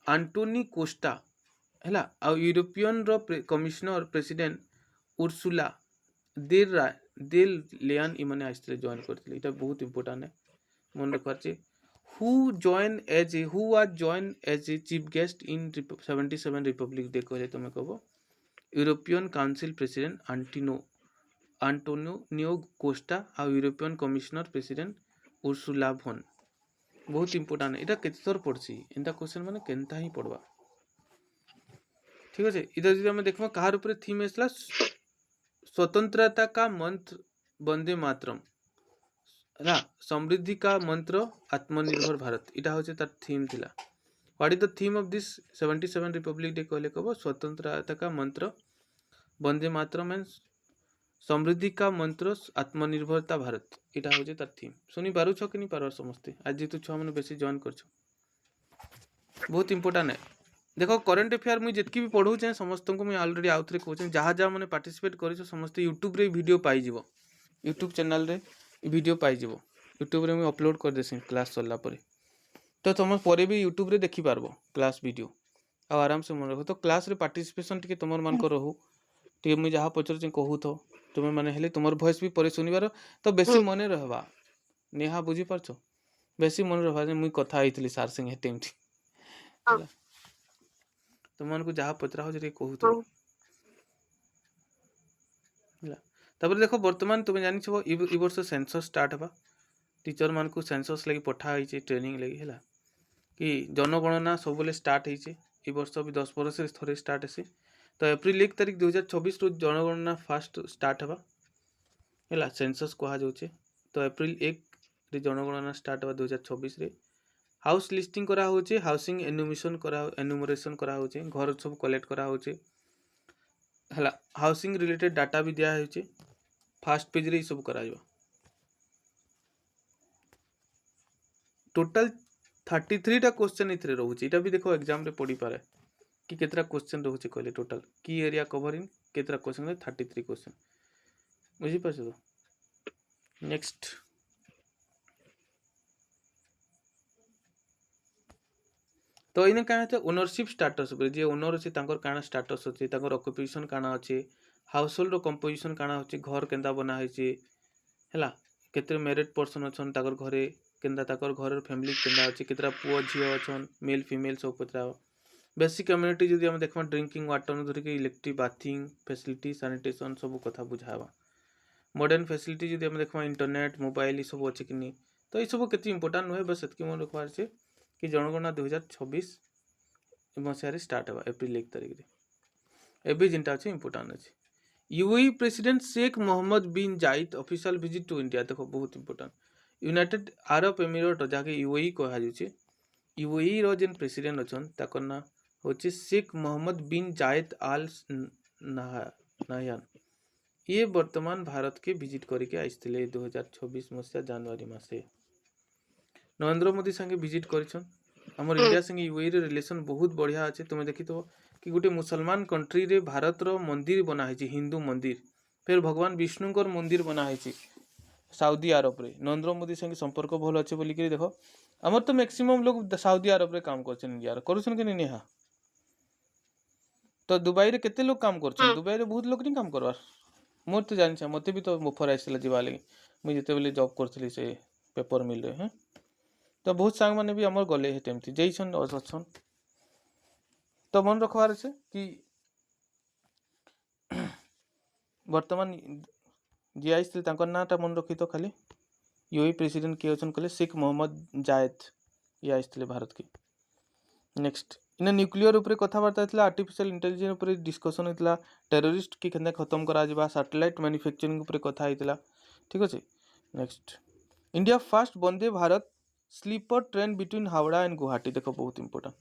आंटोनी कोस्टा है आ यूरोपियन रो कमिश्नर प्रेसिडेंट उर्सुला देल लेयन इमाने आसते जॉइन करते इटा बहुत इंपोर्टाट है मन रखवार छे। Who was join as a chief guest in 77 Republic day कहले तुम कहो European council president Antonio Costa आ European commissioner president Ursula von बहुत इंपोर्टाट इटा केते थर पड़सी एंता क्वेश्चन माने केनता ही पड़वा। ठीक है इधर जब हमें देखबा कहार ऊपर थीम एसला स्वतंत्रता का मंत्र वंदे मातरम ना समृद्धि का मंत्र आत्मनिर्भर भारत इटा होचे तार थीम थिला। What is the theme of this 77 Republic day कहले कहबो स्वतंत्रता का मंत्र वंदे मातरम एंड समृद्धि का मंत्र आत्मनिर्भरता भारत इटा होचे तार थीम। सुनी पारू छ कि नहीं पारवार समस्ते आज जेतु छुआ माने बेसी जॉइन करछ बहुत इंपोर्टेंट है। देखो करंट अफेयर मुझे जितकी भी पढ़ू चाहे समस्त को मुझे ऑलरेडी आउ थे कहूँ जहाँ जहाँ मैंने पार्टिसिपेट कर समस्त यूट्यूब रे वीडियो पाई यूट्यूब चैनल रे वीडियो पाई यूट्यूब रे मुझे अपलोड कर देसी क्लास सरला परे तो तुम पर भी यूट्यूब रे देखी पारबो क्लास वीडियो आ आराम से मन रख। तो क्लास रे पार्टिसिपेशन टिके तुम मान रहू टे मुझे जहाँ पचार कहू तो तुम्हें मैंने हेले तुम वॉइस भी पर शुणवार तो बेसी मन रहबा नेहा बुझी पारछ बेसी मन रहबा मुई कथा होइतली सार संगे टाइम तुम जहाँ पचरा हो कहू तो तापर देखो वर्तमान तुम जानी ई वर्ष सेंसस स्टार्ट हवा टीचर मान को सेंसस लगी पठाई ट्रेनिंग लगी है कि जनगणना सब स्टार्ट होइए ई वर्ष भी 10 वर्ष से थोड़े स्टार्ट है। तो एप्रिल 1 तारीख 2024 रु जनगणना फास्ट स्टार्ट हवा है सेंसस कहा जाउछे। तो एप्रिल 1 रे जनगणना स्टार्ट हवा 2024 रे हाउस लिस्टिंग करा होचे हाउसिंग एनुमरेशन करा होचे घर सब कलेक्ट करा होचे है हाउसिंग रिलेटेड डाटा भी दिया होचे फास्ट पेज रे सब करा जावा। टोटल 33 टा क्वेश्चन इथरे रहउची इटा भी देखो एग्जाम रे पड़ी पारे कि केतरा क्वेश्चन रहउची कहले टोटल की एरिया कवरिंग केतरा क्वेश्चन रे 33 क्वेश्चन बुझी पाछो। तो नेक्स्ट तो इन क्या है ओनरशिप स्टाटस जे ओनर अच्छे काना स्टाटस अच्छे ऑक्युपेशन काना अच्छे हाउस होल्ड कंपोजिशन काना अच्छे घर केंदा बना है केते मैरिड पर्सन अच्छन घरे केंदा घर फैमिली केंदा अच्छे केतरा पुओ झियो अच्छन मेल फीमेल सब पतरा बेसिक कम्युनिटी जदि आम देखा ड्रिंकिंग वाटर धरिक इलेक्ट्रिक बाथिंग फैसिलिटी सैनिटेशन सब कथा बुझावा मॉडर्न फैसिलिटी जदि आम देखा इंटरनेट मोबाइल ये सब अच्छे कि नहीं तो ये सब केते इंपोर्टाट नुहे बस से मन रखबार है कि जनगणना 2026 मसीह स्टार्ट होगा एप्रिल 1 तारिख में एवं जिनटा अच्छे इंपोर्टाट अच्छे यूएई प्रेसिडेंट शेख मोहम्मद बिन जायद ऑफिशियल विजिट टू इंडिया देखो बहुत इंपोर्टाट यूनाइटेड अरब एमिरेट जहाँकि यूएई कहुचे यूएई रो जेन प्रेसिडेंट अच्छन ताकर ना होचे शेख मोहम्मद बिन जायद आल नाहयान ये वर्तमान भारत के विजिट करके आइसथिले 2026 मसीहा जनवरी मासे नरेंद्र मोदी संगे विजिट करिछन हमर इंडिया संगे यूएई रे रिलेशन बहुत बढ़िया अच्छे तुम देखी तो कि गोटे मुसलमान कंट्री रे भारत रो मंदिर बना है हिंदू मंदिर फिर भगवान विष्णुकर मंदिर बना है साउदी अरब रे नरेंद्र मोदी संगे संपर्क भल अच्छे बोलिक देख आमर तो मैक्सिमम लोग साउदी अरब रे काम कर इंडिया करुछन कि नहीं तो दुबई रे केते लोग काम कर दुबई रे बहुत लोग नहीं काम करवार मोर तो जानी मत भी तो ऑफर आसला जीवा लगे मुझे जिते जॉब करी से पेपर मिल रहे हैं तो बहुत सांग मैंने भी आमर गले हेमती जैसन अच्छन तो मन रखबार अच्छे कि वर्तमान जी आई नाटा मन रखी तो खाली यूएई प्रेसिडेंट किए अच्छन कहले शेख मोहम्मद जायद ये आई भारत की नेक्स्ट इन न्यूक्लियर उपरे कथबार्ता होता आर्टिफिशियल इंटेलिजेंस उपरे डिस्कसन होता टेररिस्ट की केने खत्म करा सैटेलाइट मैन्युफैक्चरिंग उपरे कथा होता ठीक अच्छे next India first Vande Bharat sleeper train between Howrah and Guwahati देखो बहुत इंपोर्टेंट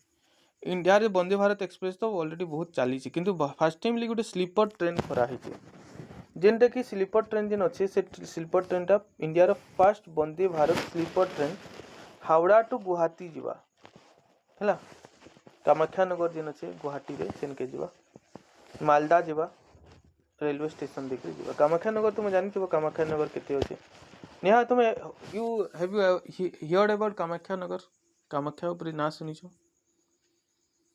इंडिया रे वंदे भारत एक्सप्रेस तो ऑलरेडी बहुत चली किंतु फास्ट टाइम लिए गोटे स्लीपर ट्रेन कराई जेनटा कि स्लीपर ट्रेन जेन अच्छे से स्लीपर ट्रेन टा इंडिया रो first Vande Bharat sleeper train Howrah to Guwahati जीवा है कामाख्यानगर जेन अच्छे गुवाहाटी रे सेन के जीवा मालदा जीवा रेलवे स्टेशन देखिए जीवा कामाख्यानगर तुम जानी कामाख्यानगर केते अच्छे नेहा तुम you have you heard about Kamakhyanagar Kamakhya ऊपर ना सुनिछो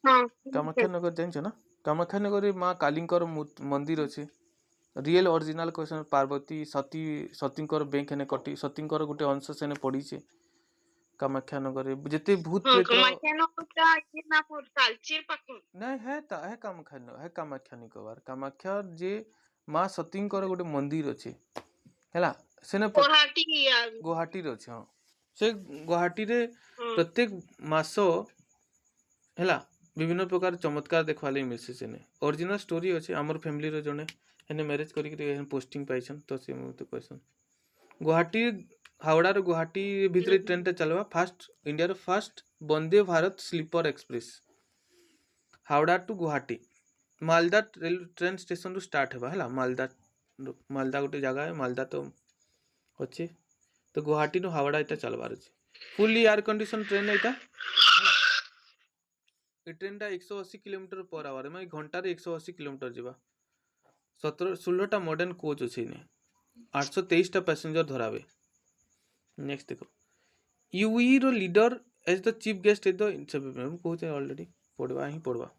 कामाख्यानगर जानछ ना कामाख्यानगर माँ कालींकर मंदिर अच्छे रियल ओरिजिनल क्वेश्चन पार्वती सती सतींकर बैंक हेने कटी सतींकर गोटे अंश सेने पड़ी छे कामाख्यानगर जिते भूत प्रेत नहीं है कामाख्या निकोबार कामाख्या जे माँ सतींकर गोटे मंदिर अच्छे हैला सेने गुवाहाटी रे अच्छे हाँ से गुवाहाटी रे प्रत्येक मास हैला विभिन्न प्रकार चमत्कार देखवा लगे मिलसे सेने ओरिजिनल स्टोरी अच्छे आमर फैमिली रो जने हेने मैरिज करिक पोस्टिंग पाइछन तो से मते क्वेश्चन गुवाहाटी हावड़ा रो गुवाहाटी भितर ट्रेन टा चलवा फास्ट इंडिया रो first Vande Bharat sleeper express Howrah to Guwahati Malda train station रू स्टार्ट हेबा हैला मालदा गोटे जगह है मालदा तो अच्छे तो गुवाहाटी रू हावड़ा इटा चलबार अच्छे फुली एयर कंडीशन ट्रेन इटा ट्रेन टा 180 किलोमीटर पर आवर मैं घंटा रे 180 किलोमीटर जीवा 16टा मॉडर्न कोच अच्छे ने 823टा पैसेंजर धरावे नेक्स्ट देखो यूई रो leader as the chief guest as the कहते ऑलरेडी पढ़वा ही पढ़वा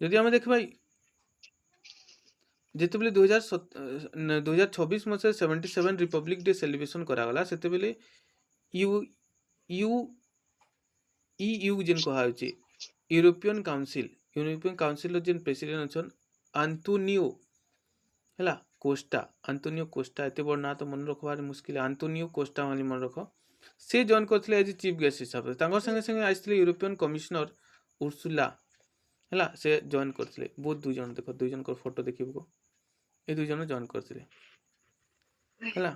जदि आम देखा जिते बेले 2026 मसीह 77 रिपब्लिक डे सेलिब्रेशन करागला सेते बेले यू जेन कहा यूरोपियन काउंसिल जेन प्रेसिडेंट अच्छन आंतोनियो हैला आंतोनियो कोस्टा एते बड़ ना तो मन रखबार मुश्किल आंतोनियो कोस्टा वाली मन रख से जॉइन करथिले एज चीफ गेस्ट हिसाब से तांगर संगे संगे आइसथिले यूरोपियन कमिश्नर उर्सुला हैला से जॉइन करथिले बहुत दुई जन देखो दुई जन को फोटो देखिबो ए दुई जन जॉइन करथिले हैला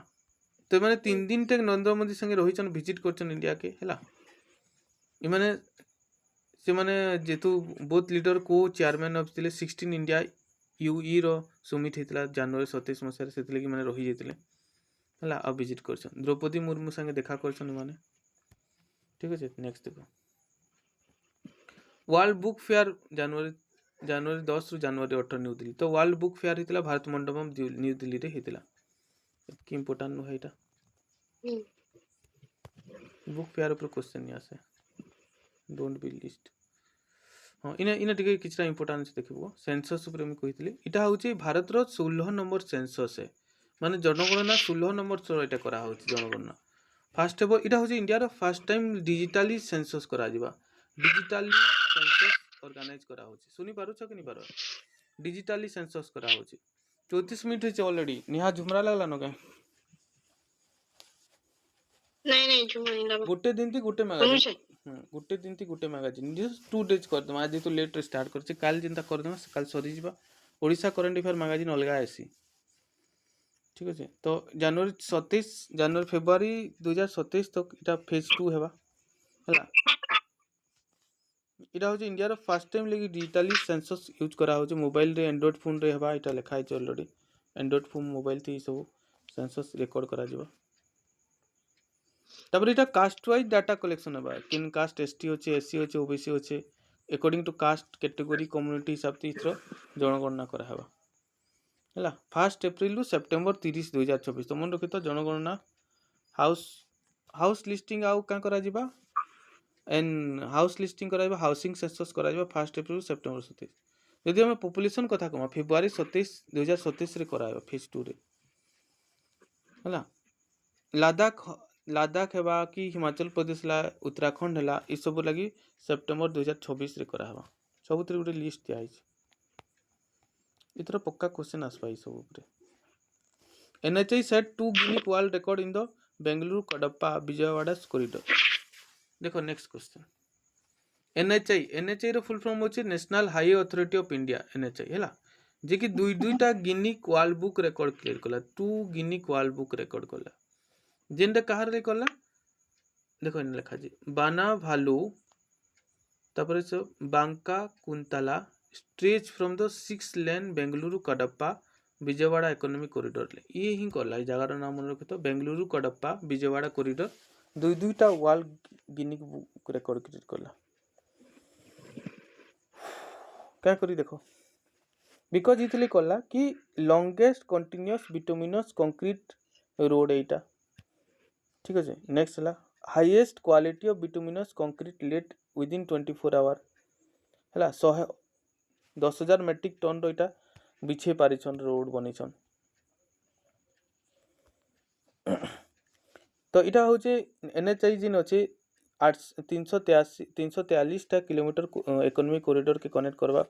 तो माने 3 दिन तक नरेंद्र मोदी संगे रहिचन विजिट करचन इंडिया के हैला इ माने से माने जेतु बोथ लीडर को चेयरमैन ऑफ थिले 16 इंडिया यूई रो समिट हेतला जनवरी 27 मसिया सेतले कि माने रहि जेतले हला अब विजिट करछन द्रौपदी मुर्मू संगे देखा करछन माने ठीक है नेक्स्ट देखो वर्ल्ड बुक फेयर जनवरी 10 रु जनवरी 18 न्यू दिल्ली तो वर्ल्ड बुक फेयर हेतला भारत मंडपम न्यू दिल्ली रे हेतला कि इंपोर्टेंट नो हेटा बुक फेयर ऊपर क्वेश्चन नहीं आसे डोंट बी लिस्ट हाँ इन टिके किछटा इंपोर्टेंट देखिबो सेंसस ऊपर हम कहितले इटा होची भारत रो 16 नंबर सेंसस है माने जनगणना 16 नंबर सो एटा करा होची जनगणना फास्ट हेबो इटा होची इंडिया रो फर्स्ट टाइम डिजिटली सेंसस करा जिबा डिजिटली सेंसस ऑर्गेनाइज करा होची सुनी पारुछ कि नहीं पारो डिजिटली सेंसस करा होची 34 मिनिट है ऑलरेडी निहा झुमरा लगला न के नहीं झुमा नहीं लगा गोटे दिन थी गोटे सुनु मैगजीन छे गोटे दिन थी गोटे मैगजीन जस्ट 2 डेज कर दम आज तो लेट रे स्टार्ट करछि काल जिंता कर दम काल सरी जिबा ओडिसा करंट अफेयर मैगजीन अलगा आसी ठीक अछि तो जनवरी 27 जनवरी फेब्रुआरी 2027 तक इटा फेज 2 हेबा हला इटा हो इंडिया रो फर्स्ट टाइम लगी डिजिटली सेंसस यूज करा हो मोबाइल रे एंड्रॉइड फोन रे हेबा इटा लिखा है ऑलरेडी एंड्रॉइड फोन मोबाइल थी सब सेंसस रिकॉर्ड करा जिबा तापर इटा कास्ट वाइज डाटा कलेक्शन हेबा किन कास्ट एसटी होचे एससी होचे ओबीसी होचे according to caste category community हिसाब से इथरो जनगणना करा हेबा हला 1 अप्रैल रु सेप्टेम्बर 30 2024 तो मन रखि तो जनगणना हाउस लिस्टिंग आउ का करा जिबा एंड हाउस लिस्टिंग कराइबा हाउसिंग सेंसस कराइबा 1 अप्रैल सेप्टेम्बर 27 यदि हम पॉपुलेशन कथा कमा फेब्रुआरी 27 2027 रे कराइबा फेज 2 रे हला लादाख हेबा कि हिमाचल प्रदेश ला उत्तराखंड हला ई सब लगी सेप्टेम्बर 2026 रे करा हेबा सबुतिर गुटे लिस्ट दिया है इतर पक्का क्वेश्चन आसबा ई सब ऊपर NHAI set 2 unique world record in the Bengaluru Kadapa Vijayawada corridor देखो नेक्स्ट क्वेश्चन एनएचआई रो फुल फॉर्म होची national highway authority of India NHAI हैला जे कि दुईटा Guinness world book record clear कला 2 गिनीक वर्ल्ड बुक रिकॉर्ड कला जेंडा कहार रे कला देखो इन लिखा जी बाना भालू तापर से बांका कुंतला stretch from the 6 lane Bengaluru Kadapa Vijayawada economic corridor ले ये ही कला जगार नाम मन रखि तो बेंगलुरु कडप्पा विजयवाड़ा कॉरिडोर दुईटा world Guinness book record clear कला क्या करी देखो बिकॉज इतले कला कि longest continuous bituminous concrete road एटा ठीक है नेक्स्ट हला highest quality of bituminous concrete laid within 24 hour हला 10,000 मेट्रिक टन रो एटा बिछे पारिछन रोड बनिछन तो इटा होचे एनएचआई जिन अछि 343 टा किलोमीटर इकोनॉमिक कॉरिडोर के कनेक्ट करवा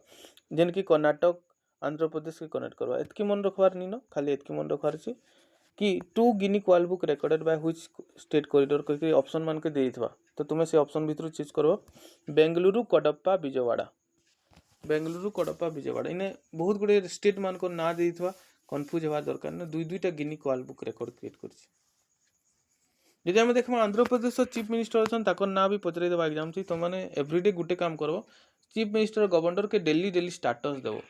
जेन की कर्नाटक आंध्र प्रदेश के कनेक्ट करवा एतकी मन रखवार नी न खाली एतकी मन रखवार छै कि 2 Guinness world book recorded by which state corridor के ऑप्शन मान के देइथवा तो तुमे से ऑप्शन भीतर चूज करबो बेंगलुरु कडप्पा विजयवाड़ा इने बहुत गुडे स्टेट मान को ना देइथवा कंफ्यूज हेबा दरकार न दुईटा Guinness world book record create करछि यदि आम देखा आंध्र प्रदेश चीफ मिनिस्टर अच्छा ताकर ना भी पचरे देवा एग्जाम थी तो मैंने एवरीडे गुटे काम करबो चीफ मिनिस्टर गवर्नर के डेली स्टाटस देव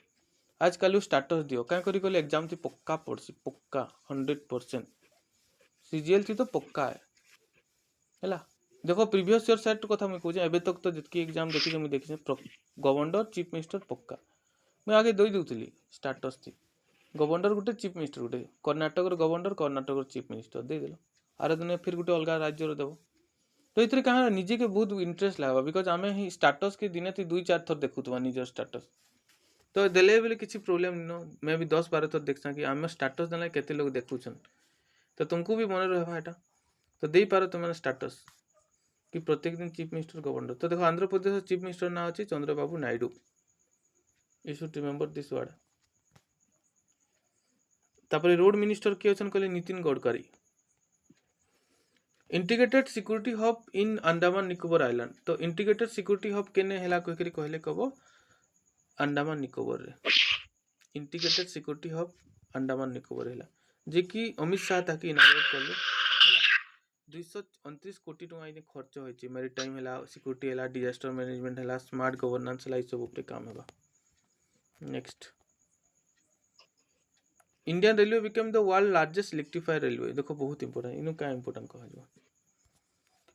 आजकल स्टाटस दियो क्या करी कहले एग्जाम थी पक्का पड़सी पक्का 100% सीजीएल थी तो पक्का है देखो प्रीवियस ईयर सेट कथा मुझे कहूँ एबे तक तो जितकी एग्जाम देखी मुझे देखी गवर्नर चीफ मिनिस्टर पक्का मुझे आगे दई दूसरी स्टाटस थी गवर्नर गुटे चीफ मिनिस्टर गुटे Karnataka governor Karnataka chief minister देदेल आर दिन फिर गोटे अलग राज्य देव तो ये क्या निजे के बहुत इंटरेस्ट लगा बिकज आम ही स्टाटस के दिन 2-4 थर देखुवा निजर स्टाटस तो देले बेले किसी प्रोब्लेम नो मैं भी 10-12 थर देखसा कि आम स्टाटस देला केते लोग देखुछन तो तुमको भी मन रहा एटा तो दे पारो तुम स्टाटस कि प्रत्येक दिन चीफ मिनिस्टर गवर्नर तो देखो आंध्र प्रदेश चीफ मिनिस्टर ना अच्छी Chandrababu Naidu you should remember this word तापर रोड मिनिस्टर किए अछन कहले Nitin Gadkari integrated security hub इन अंडमान निकोबर आइलैंड तो इंटीग्रेटेड सिक्योरिटी हब केने हैला कहले कहबो अंडमान निकोबर रे integrated security hub Andaman Nicobar हैला जे कि अमित शाह ताकि इनाग्रेट करले हैला 229 कोटी टका इने खर्च होइछि मैरीटाइम हैला सिक्योरिटी हैला डिजास्टर मैनेजमेंट हैला स्मार्ट गवर्नेंस हैला ई सब ऊपर काम हेबा next Indian railway become the world largest electrified railway देखो बहुत इंपोर्टेंट इनु का इंपोर्टेंट कह जो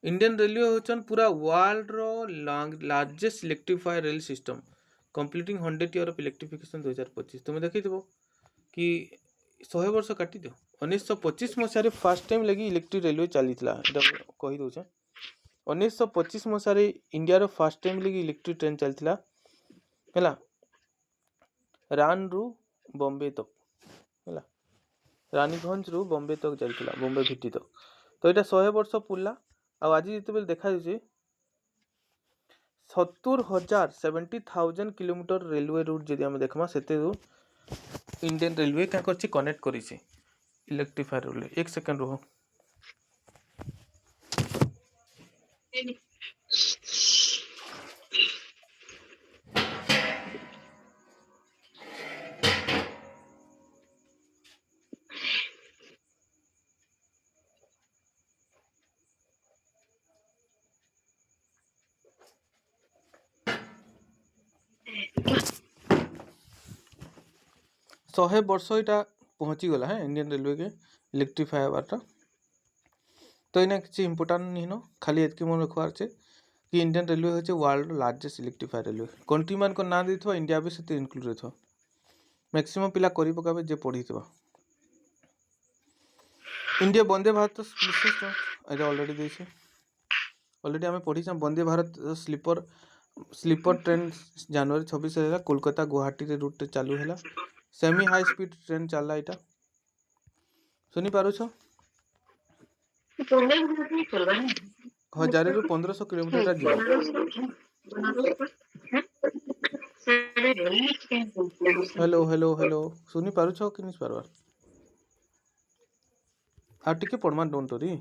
इंडियन रेलवे होचन पूरा वर्ल्ड रो largest electrified rail system completing 100 year of electrification 2025 तुम देखिथबो कि 100 वर्ष काटी दियो 1925 मसारे फर्स्ट टाइम लगी इलेक्ट्रिक रेलवे चलीथला एटा कहि दउ छ 1925 मसारे इंडिया रो फर्स्ट टाइम लगी इलेक्ट्रिक ट्रेन चलथिला हैला रान रु बॉम्बे तक हैला रानीगंज रु बॉम्बे तक चलथिला बॉम्बे भिटी तक तो एटा 100 वर्ष पुरला आ आज जिते बेल देखा जे 70,000 किलोमीटर रेलवे रूट जदि आम देखमा से इंडियन रेलवे क्या कर कनेक्ट कर इलेक्ट्रीफायर रेलवे। एक सेकेंड रुह। शहे वर्ष यहाँ पहुँची गला है इंडियन रेलवे के इलेक्ट्रीफाई हबार्टा। तो इना किसी इम्पोर्टाट नहीं न, खाली एतकी मन रखवार छे कि इंडियन रेलवे होचे world largest electrify railway. Country मान को ना देथवा इंडिया भी से इनक्लूड रहथवा। मैक्सिमम पिला करी पकाबे जे पढ़ीथवा। इंडिया वंदे भारत विशिष्ट एटा ऑलरेडी देछे। ऑलरेडी आमे पढ़ी छ वंदे भारत स्लीपर ट्रेन जनवरी 26 है कोलकाता गुवाहाटी रे रूट चालू है। सेमी हाई स्पीड ट्रेन चलला इटा सुनी पारो छ। 1000 रु 1500 किलोमीटर जीवा। हेलो हेलो हेलो सुनी पारो छ कि नहीं पारवा? आ टिके पढ़मा डोंट वरी।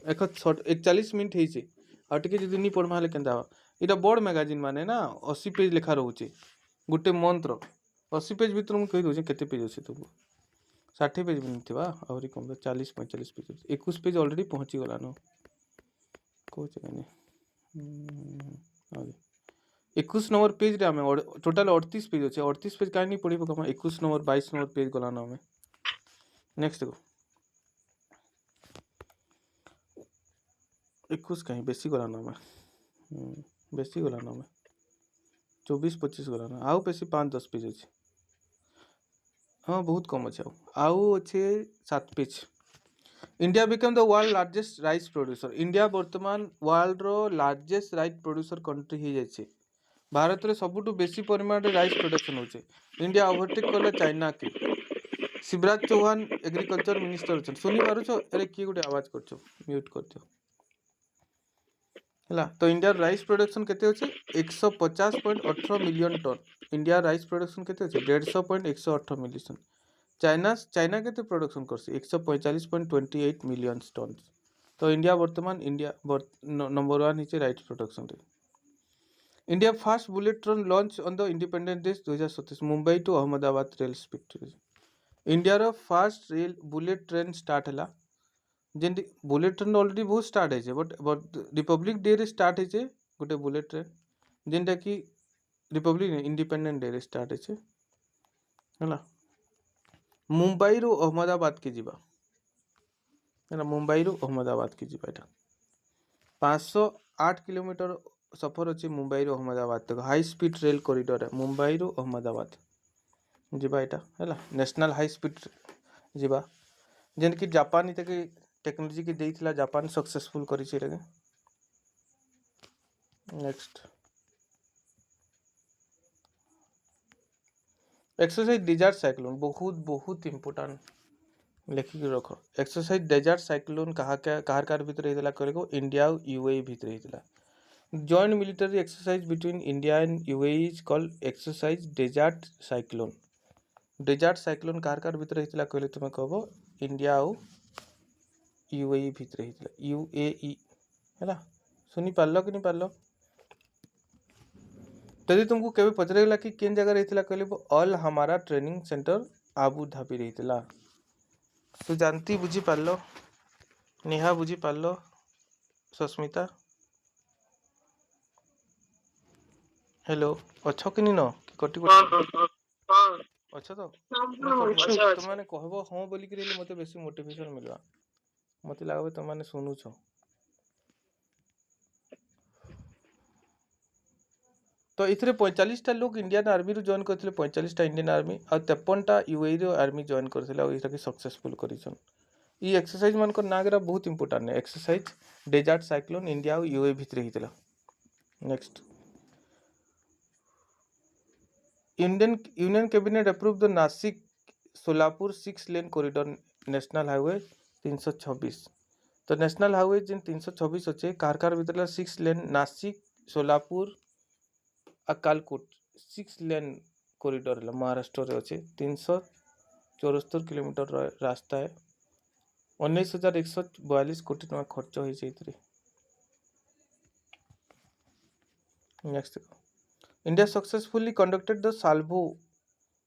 41 मिनट हेछि आ टिके जदि नहीं पढ़मा हले केनता इटा बड़ मैगजीन माने ना 80 पेज लिखा रहउछि गुटे मंत्र 80 पेज भीतर मु कहि दोछि केते पेज अछि तुमको 60 पेज भी नहीं थिबा आउरी कम 40-45 पेज 21 पेज ऑलरेडी पहुंची गला न कोच ने 21 नंबर पेज रे हमें टोटल 38 पेज अछि 38 पेज काहे नहीं पढ़ी पकमा 21 नंबर 22 नंबर पेज गला न हमें। नेक्स्ट देखो 21 कहीं बेसी गला न हमें बेसी गला न हमें 24-25 गला न आउ बेसी 5-10 पेज अछि। हाँ बहुत कम अच्छे आउ अच्छे 7 page. India become the world largest rice producer. India वर्तमान वर्ल्ड रो लार्जेस्ट राइस प्रोड्यूसर कंट्री हो जाए। भारत रे सबुठु बेसी परिमाण रे राइस प्रोडक्शन होचे। इंडिया ओवरटेक करला चाइना के। शिवराज चौहान एग्रीकल्चर मिनिस्टर छन सुनी पारो छो। अरे की गुटे आवाज करछो म्यूट कर दियो हला। तो इंडिया राइस प्रोडक्शन केते होचे 150.18 million tonne. India rice production केते होचे 150.118 मिलियन। चाइना केते प्रोडक्शन करसी 145.28 मिलियन टन। तो इंडिया वर्तमान नंबर 1 हिचे राइस प्रोडक्शन रे। India first bullet train launch on the Independence Day 2027 Mumbai to Ahmedabad rail speed. India रो first rail bullet train start हला जेंटी बुलेट ट्रेन ऑलरेडी बहुत स्टार्ट है बट रिपब्लिक डे रे स्टार्ट है गोटे बुलेट ट्रेन जेंटा कि रिपब्लिक इंडिपेंडेंट डे रे स्टार्ट है हला। मुंबई रु अहमदाबाद के जीवा है मुंबई रु अहमदाबाद के जीवा एटा 508 किलोमीटर सफर अच्छे मुंबई रु अहमदाबाद तक हाई स्पीड रेल कॉरिडोर है मुंबई रु अहमदाबाद जीवा एटा है नेशनल हाई स्पीड जीवा जेन कि जापान इतक टेक्नोलॉजी के देइथिला जापान सक्सेसफुल करी छै रे। नेक्स्ट एक्सरसाइज डेजर्ट साइक्लोन बहुत बहुत इंपोर्टेंट लिखिक रख। एक्सरसाइज डेजर्ट साइक्लोन कहार भीतर हेतला करेको इंडिया यूएई भीतर हेतला। Joint military exercise between India and UAE is called exercise desert cyclone. Desert cyclone कहार भीतर हेतला कहले तुम कहबो इंडिया और यूएई भीतर हेतला यूएई हैला। सुनी पारलो कि नहीं पारलो? तदी तुमको केबे पचरेला कि केन जगह रहथिला कहले ऑल हमारा ट्रेनिंग सेंटर आबू धाबी रहथिला। तो जानती बुझी पारलो नेहा बुझी पारलो सस्मिता हेलो अच्छो कि नहीं न कि कटी कटी अच्छा तो तुम माने कहबो हां बोली कि रेले मते बेसी मोटिवेशन मिलवा मते लागबे तुम माने सुनु छो। तो इथरे 45टा लोग इंडियन आर्मी रो जॉइन करथिले 45टा इंडियन आर्मी और 53टा यूएई रो आर्मी जॉइन करथिले और इथके सक्सेसफुल करिसन। ई एक्सरसाइज मन को नागरा बहुत इंपोर्टेंट है। एक्सरसाइज डेजर्ट साइक्लोन इंडिया और यूएई भीतर हितला। Next union cabinet approve the Nashik Solapur 6 lane corridor national highway 326। तो नेशनल हाईवे जिन 326 अच्छे कार भीतर 6 लेन नासिक सोलापुर अकालकोट 6 लेन कॉरिडोर है महाराष्ट्र रे अच्छे 374 किलोमीटर रास्ता है 19,142 कोटी टका खर्च होइछे। नेक्स्ट देखो India successfully conducted the Salvo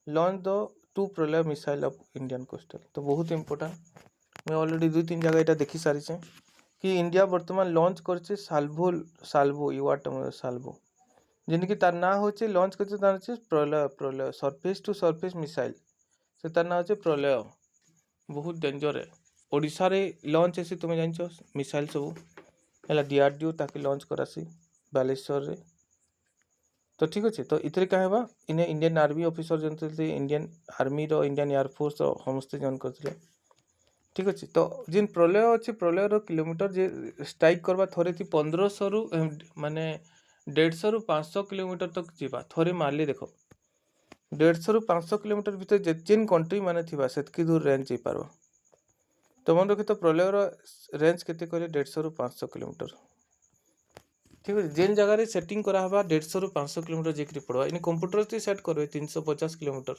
launch the 2 प्रलय मिसाइल ऑफ इंडियन कोस्टल। तो बहुत इंपोर्टेंट मैं ऑलरेडी 2-3 जगह यहाँ देखी सारी छे कि इंडिया वर्तमान लॉन्च करछे साल्वो साल्वो युवाट साल्वो जिनकी तार ना होचे लॉन्च करछे तार होचे प्रलय प्रलय सरफेस टू सरफेस मिसाइल से तार ना होचे प्रलय बहुत डेंजर है ओडिशा रे लॉन्च ऐसी तुम्हें जानछो मिसाइल सब है डीआरडीओ ताकि लॉन्च करासी बालेश्वर रे। तो ठीक अच्छे तो इतरे क्या है इन्हें इंडियन आर्मी ऑफिसर जन थे इंडियन आर्मी रो इंडियन एयरफोर्स रो समस्ते जॉइन करते ठीक अच्छे तो जिन प्रलय अच्छे प्रलय रो किलोमीटर जे स्ट्राइक करवा थोड़े थी 1500 रु माने 150 रु 500 किलोमीटर तक जीवा थोड़े मारली देखो 150 रु 500 किलोमीटर भीतर जिन कंट्री माने थिबा सेतकी दूर रेंज जी पारो तो मन रखी तो प्रलय रो रेंज केते कहले 150 रु 500 किलोमीटर ठीक है जेन जगह रे सेटिंग करा हबा 150 रु 500 किलोमीटर जेकरी पड़वा इन कंप्यूटर से सेट करबे 350 किलोमीटर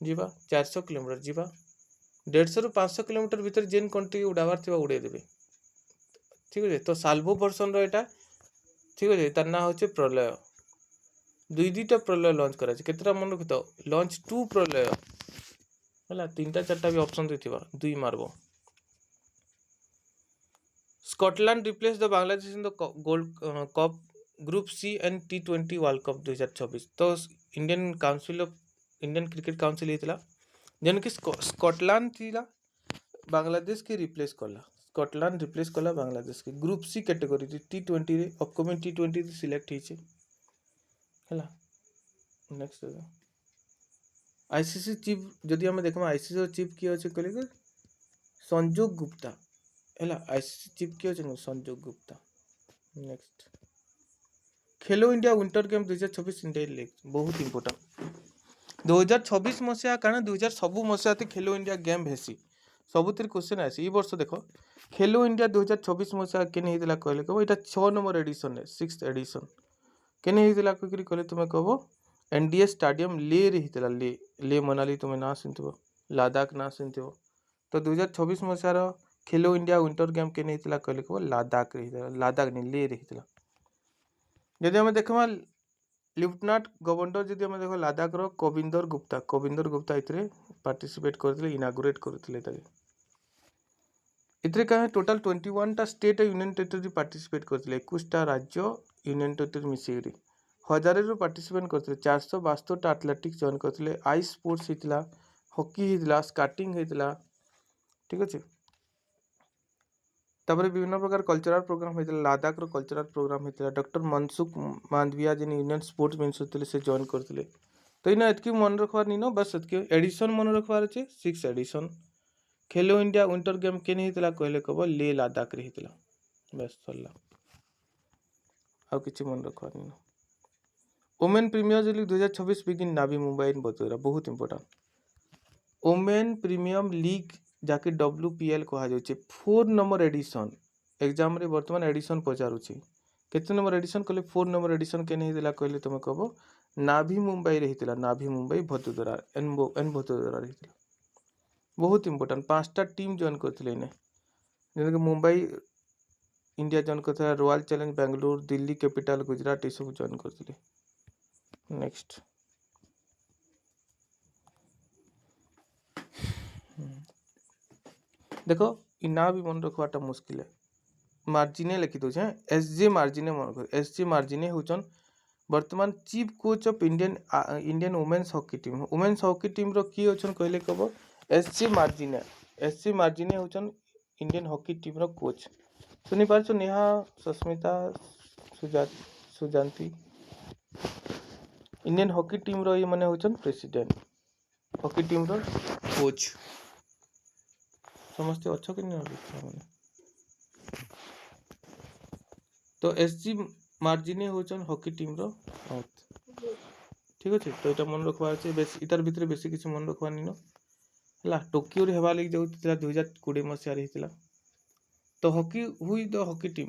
जीवा 400 किलोमीटर जीवा 150 रु 500 किलोमीटर भीतर जेन कंट्री उड़ाबार थिबा उड़े देबे ठीक है तो साल्वो वर्जन रो एटा ठीक है तार ना होचे प्रलय दुईटा प्रलय लॉन्च करा छै केतरा मन रखि तो लॉन्च 2 प्रलय हला 3टा 4टा भी ऑप्शन देथिबा 2 मारबो। Scotland replace the Bangladesh in the gold cup group C and T20 world cup 2026 तो Indian council of Indian cricket council हितला जन कि स्कॉटलैंड थिला बांग्लादेश के रिप्लेस करला स्कॉटलैंड रिप्लेस करला बांग्लादेश के ग्रुप सी कैटेगरी T20 रे अपकमिंग T20 रे सिलेक्ट हिचे हला। नेक्स्ट आईसीसी चीफ जदि हम देखमा आईसीसी चीफ किए अछि कहले संजोग गुप्ता है आईसीसी चीफ किए अछि संजोग गुप्ता। नेक्स्ट खेलो India winter game 2026 India league बहुत इंपोर्टेंट 2026 मसीहा कारण 2000 सबु मसीहा खेलो इंडिया गेम हेसी सबुतिर क्वेश्चन आसी ई वर्ष देखो खेलो इंडिया 2026 मसीहा केने हितला कहले कहबो एटा 6 नंबर एडिशन है 6th एडिशन केने हितला ककरी कहले तुमे कहबो एनडीए स्टेडियम ले रे हितला ले मनाली तुमे ना सुनथिबो लद्दाख ना सुनथिबो तो 2026 मसीहार खेलो इंडिया विंटर गेम केने हितला कहले कहबो लद्दाख रे हितला लद्दाख नहीं ले रे हितला। जदि हम देखमा लेफ्टिनेंट गवर्नर जदि हम देखो लद्दाख रो कविंदर गुप्ता इतरे पार्टिसिपेट करथिले इनागुरेट करथिले ताके इतरे कहे टोटल 21 टा स्टेट यूनियन टेरिटरी पार्टिसिपेट करथिले 21 टा राज्य यूनियन टेरिटरी मिसिरी 1000 रु पार्टिसिपेट करथिले 472 टा एथलेटिक्स जॉइन करथिले आइस स्पोर्ट्स हितला हॉकी हितला स्केटिंग हितला ठीक अछि तबरे विभिन्न प्रकार कल्चरल प्रोग्राम हितला लद्दाख रो कल्चरल प्रोग्राम हितला डॉक्टर मनसुख मांडविया जिन यूनियन स्पोर्ट्स मेंस होतले से जॉइन करथिले तो इना एतकी मन रखवार नी नो बस एतकी एडिशन मन रखवार अछि 6 एडिशन खेलो इंडिया विंटर गेम केने हितला कहले कहबो ले लद्दाख रे हितला बस सरला आ किछि मन रखवार नी वुमेन प्रीमियर लीग 2026 बिगिन नावी मुंबई इन बतोरा बहुत इंपोर्टेंट वुमेन प्रीमियम लीग जाके WPL कहा जाउछे 4 नंबर एडिशन एग्जाम रे वर्तमान एडिशन पचारुछी केते नंबर एडिशन कहले 4 नंबर एडिशन केने हितला कहले तुमे कहबो नाभी मुंबई रे हितला नाभी मुंबई भदोदरा एन भदोदरा रे हितला बहुत इंपोर्टेंट 5टा टीम जॉइन करथिले ने जेने मुंबई इंडिया जॉइन करथिला royal challenge Bengaluru Delhi capital Gujarat ई सब जॉइन करथिले। नेक्स्ट देखो इ ना भी मन रखवाटा मुश्किल है मार्जिने लिखि दो एसजे मार्जिने मन रख एसजे मार्जिने होचन वर्तमान chief coach of Indian women's hockey team रो की होचन कहले कहबो एसजे मार्जिने होचन इंडियन हॉकी टीम रो कोच सुनी पारछो Neha Sasmita Sujanti Indian hockey team रो ये माने होचन प्रेसिडेंट हॉकी टीम रो कोच समझते अच्छो कि नहीं तो एसजी मार्जिने होचन हॉकी टीम रो ठीक अछि तो एटा मन रखवा छै बेस इतार भितरे बेसी किछ मन रखवा निनो हला टोक्यो रे हेबा लागि जाउतिला 2020 मसिया रे हितला तो हॉकी हुई the hockey team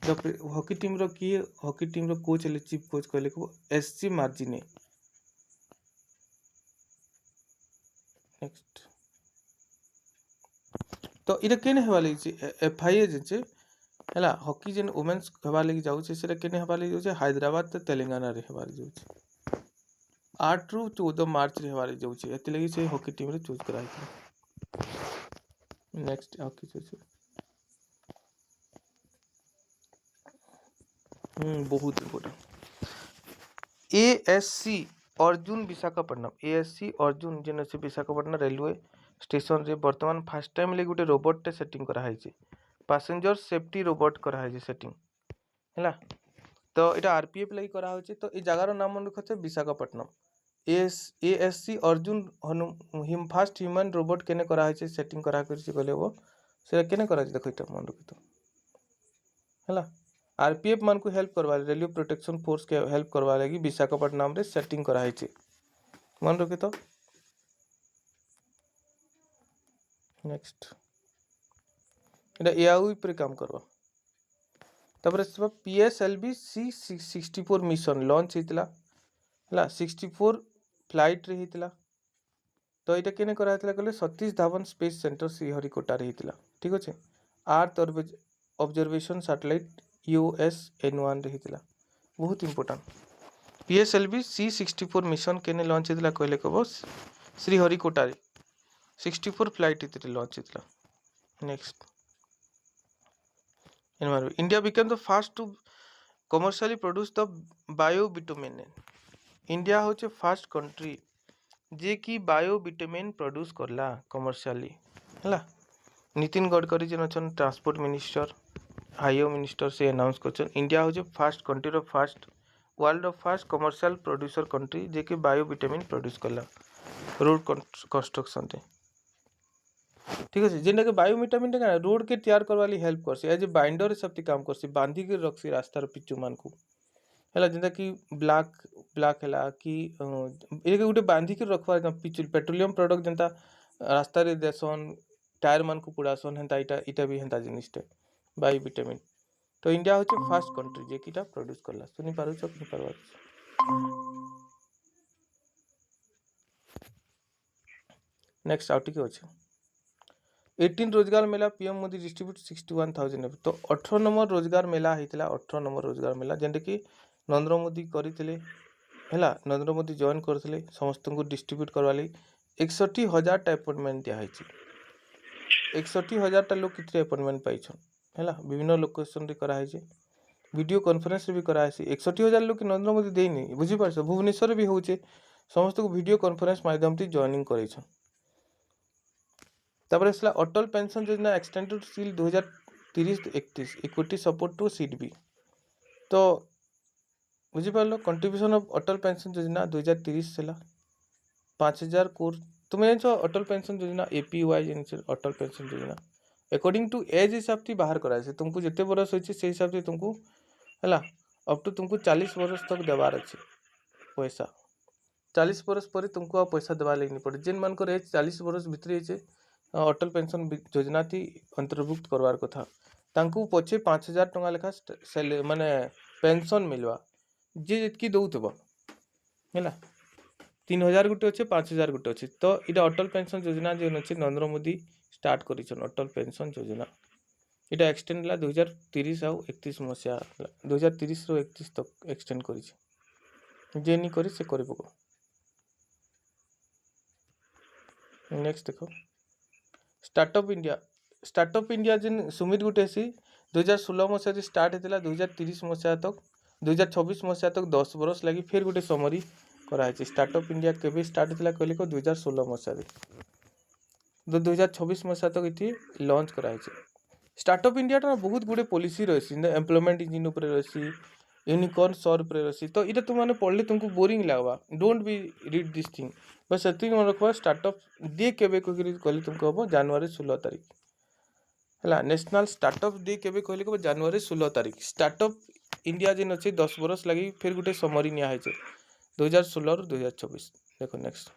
hockey team रो किए हॉकी टीम रो कोच हेले चीफ कोच कहले को एससी मार्जिने। नेक्स्ट तो इटा केने हेबा लगी छै एफआईए जे छै हैला हॉकी जेन वुमेन्स हेबा लगी जाउ छै सेटा केने हेबा लगी जाउ छै हैदराबाद तो तेलंगाना रे हेबा लगी जाउ छै 8 रु 14 मार्च रे हेबा लगी जाउ छै एते लगी से हॉकी टीम रे चूज कराई छै। नेक्स्ट हॉकी छै बहुत important ASC Arjun Visakhapatnam ASC Arjun जेन अछि विशाखापट्टनम रेलवे स्टेशन रे वर्तमान फर्स्ट टाइम ले गुटे रोबोट टे सेटिंग करा है पैसेंजर सेफ्टी रोबोट करा है सेटिंग हैला तो इटा आरपीएफ लगी करा हो तो ए जगार नाम मन रखते Visakhapatnam ASC Arjun him fast human robot केने करा है सेटिंग करा कर कहले वो से केने करा देखो इटा मन रखितो हैला आरपीएफ मान को हेल्प करवा रेलवे प्रोटेक्शन फोर्स के हेल्प करवा लगी विशाखापट्टनम रे सेटिंग करा है मन रखी तो। नेक्स्ट एटा एआई पर काम करवा तबरे सब पीएसएलवी C64 मिशन लॉन्च हेतला हला 64 फ्लाइट रे हेतला तो एटा केने करा हेतला कहले सतीश धावन स्पेस सेंटर श्रीहरिकोटा रे हेतला ठीक अछि अर्थ ऑब्जर्वेशन सैटेलाइट USN1 रे हेतला बहुत इंपोर्टेंट पीएसएलवी C64 मिशन केने लॉन्च हेतला कहले कहबो श्रीहरिकोटा रे 64 फ्लाइट हेतले लॉन्च हेतला। Next India became the first to commercially produce the biobitumen. India होचे फर्स्ट कंट्री जे कि बायोविटामिन प्रोड्यूस करला कमर्शियली हैला नितिन गडकरी जेन अछन ट्रांसपोर्ट मिनिस्टर हाईवे मिनिस्टर से अनाउंस करछन इंडिया होचे फर्स्ट कंट्री रो first world of first commercial producer country जे कि बायोविटामिन प्रोड्यूस करला रोड कंस्ट्रक्शन रे ठीक है जेन के बायोविटामिन टा रोड के तैयार करवा ली हेल्प करसी एज ए बाइंडर सब काम करसी बांधी के रखसी रास्ता रो पिचू मान को हैला जेंदा कि ब्लैक हैला कि एक गुटे बांधी के रखवा पिचू पेट्रोलियम प्रोडक्ट जेंता रास्ता रे देसन टायर मान को पुड़ासन हेंता इटा भी हेंता जिनिसटे बायोविटामिन तो इंडिया होचे फर्स्ट कंट्री जे किटा प्रोड्यूस करला सुनी पारु छ कि परवा। नेक्स्ट आउट के होचे 18 रोजगार मेला पीएम मोदी डिस्ट्रीब्यूट 61,000 तो 18 नंबर रोजगार मेला हेतला 18 नंबर रोजगार मेला जें데 कि नरेंद्र मोदी करितले हैला नरेंद्र मोदी जॉइन करथिले समस्त को डिस्ट्रीब्यूट करवाली 61,000 टा अपॉइंटमेंट दिया हैछि 61,000 टा लोग कितरे अपॉइंटमेंट पाइछन हैला विभिन्न लोकेशन रे करा हैछि वीडियो कॉन्फ्रेंस रे भी करा हैछि 61,000 लोग कि नरेंद्र मोदी देइनी बुझी परछ भुवनेश्वर भी होचे समस्त को वीडियो कॉन्फ्रेंस माध्यम से जॉइनिंग करैछन तबरे इसला Atal pension Yojana extended till 2030-31 equity support to SIDBI तो बुझी पारलो contribution of Atal pension Yojana 2030 सेला 5,000 कोर तुम जानो अटल पेंशन योजना एपीवाई जिन Atal pension Yojana according to age हिसाब से बाहर करा है तुमको जिते बरस होइछे से हिसाब से तुमको हैला अप टू तुमको 40 बरस तक देवार अछि पैसा 40 बरस पर तुमको आ पैसा देवा लेनी पड़े जेन मान को एज 40 बरस भितरे छे अटल पेंशन योजना थी अंतर्भुक्त करवार कथा तांकू पछे 5,000 टंका लेखा माने पेंशन मिलवा जे जितकी दउतबो हैला 3,000 गुटे अच्छे 5,000 गुटे अच्छे तो इटा अटल पेंशन योजना जे अच्छे नरेंद्र मोदी स्टार्ट करिछन अटल पेंशन योजना इटा एक्सटेंड ला 2030 आउ 31 मसिया 2030 रो 31 तक एक्सटेंड करिछ जे नि करी से करबो। नेक्स्ट देखो स्टार्टअप इंडिया जिन सुमित गुटे सी 2016 मसिया स्टार्ट हेतला 2030 मसिया तक 2026 मसिया तक 10 बरस लगी फिर गुटे समरी करा है स्टार्टअप इंडिया केबे स्टार्ट हेतला कहले को 2016 मसिया रे 2026 मसिया तक इथि लॉन्च करा है स्टार्टअप इंडिया टा बहुत गुटे पॉलिसी रहसी एम्प्लॉयमेंट इंजिन ऊपर रहसी यूनिकॉर्न सौर ऊपर रहसी तो इटा तुम माने पढ़ले तुमको बोरिंग लागबा don't be read this thing बस एति मन रखबा स्टार्टअप डे केबे कहले तुमको हबो जनवरी 16 तारिख हैला नेशनल स्टार्टअप डे केबे कहले को जनवरी 16 तारिख स्टार्टअप इंडिया जिन अछि 10 बरस लगी फिर गुटे समरी निया है 2016 और 2026 देखो नेक्स्ट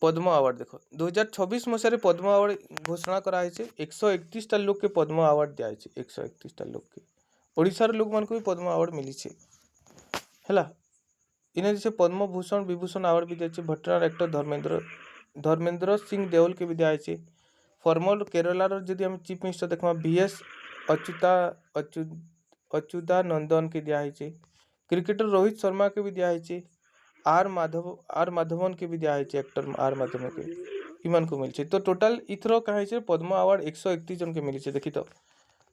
पद्म अवार्ड देख 2026 मसीह पद्म अवार्ड घोषणा कराई 131 लोग के पद्म अवार्ड दिखाई 131 लोग के ओडिशार लोक मान को भी पद्म अवार्ड मिली है इन्हें जैसे पद्म भूषण विभूषण अवार्ड भी दिए भट्टनार एक्टर धर्मेंद्र सिंह देओल के भी दिखाई फॉर्मर केरलार जदि हम चीफ मिनिस्टर देखा VS अच्युतानंदन के दिखाई क्रिकेटर रोहित शर्मा के भी दिखाई आर माधवन के भी दिखाई एक्टर आर माधवन के इमान को मिलছে तो टोटल इथर कहे पद्म अवार्ड 131 जन के मिलছে देखी तो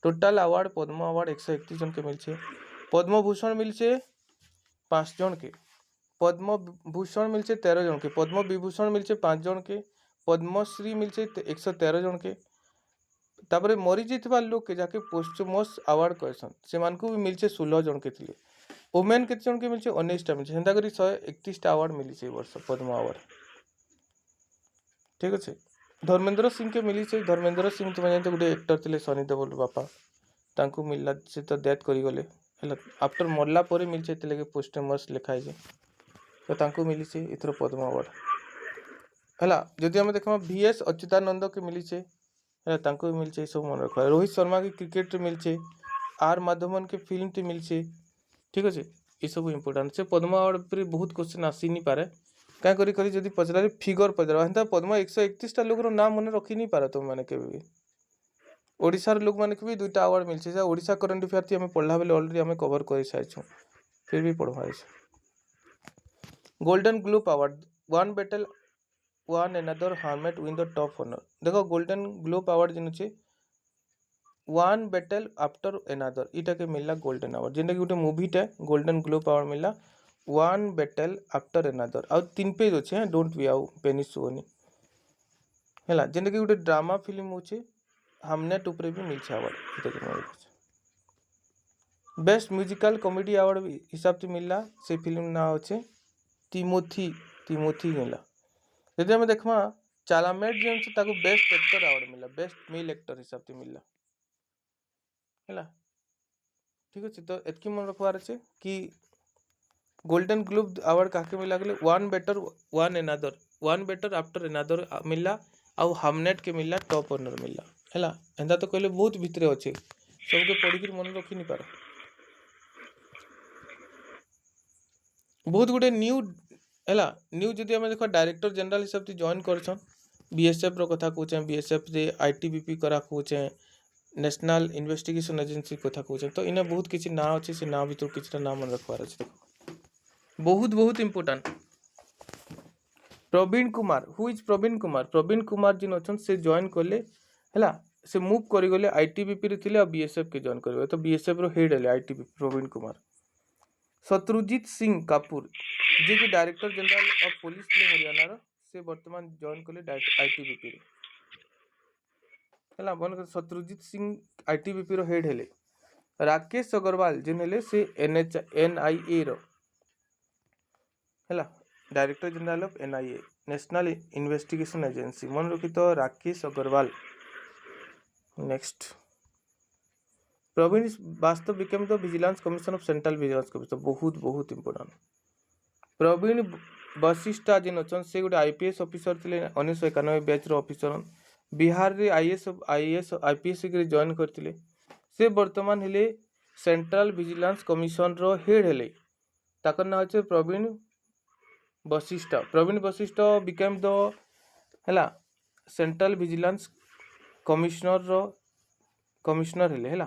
टोटल अवार्ड पद्म अवार्ड 131 जन के मिलছে पद्म भूषण मिलছে 5 जन के पद्म भूषण मिलছে 13 जन के पद्म विभूषण मिलছে 5 जन के पद्मश्री मिलছে 113 जन के तापर मरी जाइथिबा लोग के जाके पोस्टमस अवार्ड कहसन से मान को भी मिलছে 16 जन के थिले वुमेन केते जन के मिलছে 19 टा मिलছে हेंदा करी 131 टा अवार्ड मिली वर्ष पद्म अवार्ड ठीक अच्छे धर्मेंद्र सिंह के मिली धर्मेंद्र सिंह तुम जानते गोटे एक्टर थे सनी देओल बापा तांको मिलला से तो डेथ करी गले आफ्टर मरला पर मिलছে लगे पोस्टमस लिखाई तो तांको मिली इथर पद्म अवार्ड है जदि आम देखा VS अच्युतानंद के मिली है तांको भी मिलছে सब मन रखा रोहित शर्मा के क्रिकेट मिलছে आर माधवन के फिल्म टी मिलছে ठीक अच्छे ये सब इम्पोर्टाट से पद्म अवार्ड पर बहुत क्वेश्चन आसी नहीं पारे क्या करी जदि पचारे फिगर पचार हेन्ता पद्म 131 टा लोग नाम मन रखी नहीं पार तुम मैंने केवे भी ओडिशार लोक मैंने भी 2टा अवार्ड मिलছে ओडिशा करंट अफेयर थी हमें पढ़ला बेले ऑलरेडी हमें कवर कर सारी फिर भी पढ़वा golden globe award one battle one another Hamnet win the top honour देखो गोल्डन ग्लोब अवार्ड जिन अच्छे वन बैटल आफ्टर एनादर इटा के मिलला गोल्डन अवार्ड जेनटा कि गोटे मूवीटा गोल्डन ग्लोब अवार्ड मिलला वन बैटल आफ्टर एनादर आउ 3 पेज अच्छे डोंट बी आउ पेनी सुनी है जेनटा कि गोटे ड्रामा फिल्म होचे हमनेट उपरे भी मिलছে award best musical comedy award हिसाब से मिलला से फिल्म ना अच्छे तिमोथी मिला यदि आम देखा चालामेट जो बेस्ट एक्टर अवार्ड मिला बेस्ट मेल एक्टर हिसाब से मिलला है ठीक अच्छे तो एतकी मन रखबार अच्छे कि गोल्डन ग्लोब अवार्ड काके मिला गले वन बेटर आफ्टर एनादर मिलला आउ हमनेट के मिलला टॉप ऑनर मिलला है एंता तो कहले बहुत भितर अच्छे सबके पढ़ी मन रखी नहीं पार बहुत गुटे न्यू है न्यू जदि आम देख डायरेक्टर जनरल हिसाब से जॉइन कर BSF कथा कहे BSF से ITBP करा कहे नेशनल इन्वेस्टिगेशन एजेंसी कथा कहे तो इन्हें बहुत किसी ना अच्छे से ना भर किसी ना मन रखबार अच्छे बहुत बहुत important Praveen Kumar who is Praveen Kumar जिन अच्छा से जॉइन कले है से मूव करगले ITBP रे थिले BSF के जॉइन कर तो BSF रो हेड है ITBP प्रवीण कुमार शत्रुजीत सिंह कपूर जी कि director general of police Haryana से वर्तमान जॉइन कले ITBP रे है मन शत्रुजीत सिंह ITBP रो हेड है राकेश अग्रवाल जिन हेले से NIA रो है director general of NIA national investigation agency मन रखी तो राकेश अग्रवाल नेक्स्ट प्रवीण वास्तव became the vigilance commissioner of central Vigilance commissioner बहुत बहुत इंपोर्टेंट प्रवीण वशिष्ठा जिन अच्छा से गोटे IPS ऑफिसर थे 1991 बैच ऑफिसर बिहार रे IPS जॉइन करते से वर्तमान हेले सेंट्रल विजिलेंस कमिशन रो हेड हेले ताकर ना अच्छे प्रवीण वशिष्ठ बिकेम द है सेंट्रल विजिलेंस कमिश्नर हेले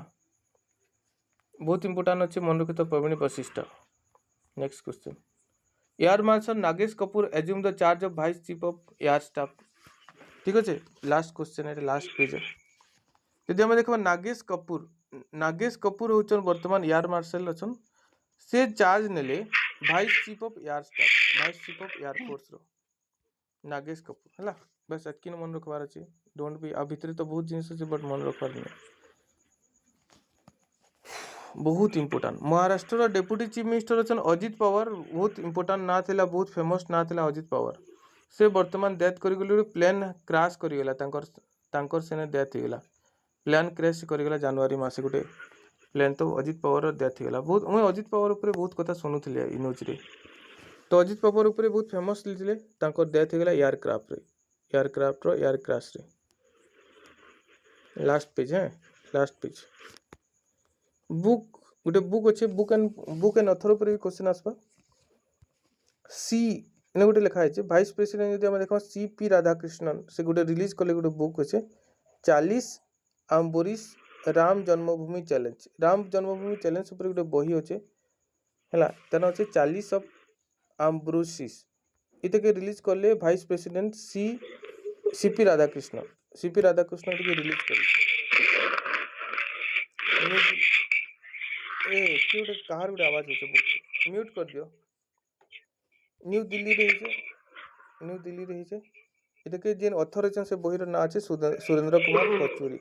बहुत इंपोर्टाट अच्छे मन रखी तो Praveen Vashisht next question air marshal Nagesh Kapoor assume the charge of vice chief of air staff ठीक अच्छे लास्ट क्वेश्चन है लास्ट पेज यदि आम देखा नागेश कपूर होचन वर्तमान एयर मार्शल अच्छा से चार्ज नेले vice chief of air staff vice chief of air force रो नागेश कपूर है बस एतकी मन रखबार अच्छे डोंट बी आ भितर तो बहुत जिनिस अच्छे बट मन रखबार नहीं बहुत important Maharashtra deputy chief minister अच्छा अजित पवार बहुत इंपोर्टाट ना थिला बहुत फेमस ना थिला अजित पवार से वर्तमान डेथ कर प्लेन क्रैश कर सेने डेथ होगा प्लेन क्रैश कर जनवरी मास गोटे प्लेन तो अजित पवार डेथ होगा बहुत मुझे अजित पवार उपर बहुत कथा शुणुली न्यूज रे तो अजित पवार ऊपर बहुत फेमस लिखले डेथ हो गला एयरक्राफ्ट एयर क्रैश रे। लास्ट पेज है लास्ट पेज बुक गोटे बुक अच्छे बुक एंड अथर ऊपर भी क्वेश्चन आसपा सी ने गोटे लिखा है भाइस प्रेसिडेंट जदि हम देखा CP राधाकृष्णन से गोटे रिलीज कले गोटे बुक अच्छे 40 आम्बोरिश राम जन्मभूमि चैलेंज ऊपर गोटे बही अच्छे है तार अच्छे 40 ऑफ आम्ब्रोसिस इटे के रिलीज करले भाइस प्रेसिडेंट CP राधाकृष्णन के रिलीज कर कहार गोटे आवाज होचे बुक म्यूट कर दियो। न्यू दिल्ली रही छे इटे के जेन ऑथर छन से बही रो ना আছে सुरेंद्र कुमार पचुरी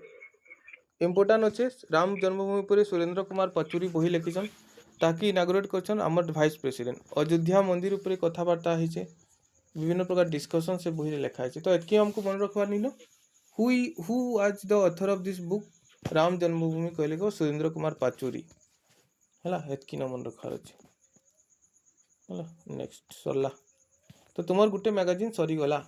इम्पोर्टेंट अच्छे राम जन्मभूमि पर सुरेंद्र कुमार पचुरी बही लिखिछन ताकि इनागुरेट करछन हमर भाइस प्रेसिडेंट अयोध्या मंदिर ऊपर कथबार्ता है विभिन्न प्रकार डिस्कशन से बही लिखा है तो एतकी हमको मन रखवार नहीं हु आज the author of this book Ram जन्मभूमि कहले को सुरेंद्र कुमार पाचुरी है एतकी न मन रखार अच्छे है नेक्स्ट सरला तो तुम गोटे मैगजीन सरीगला।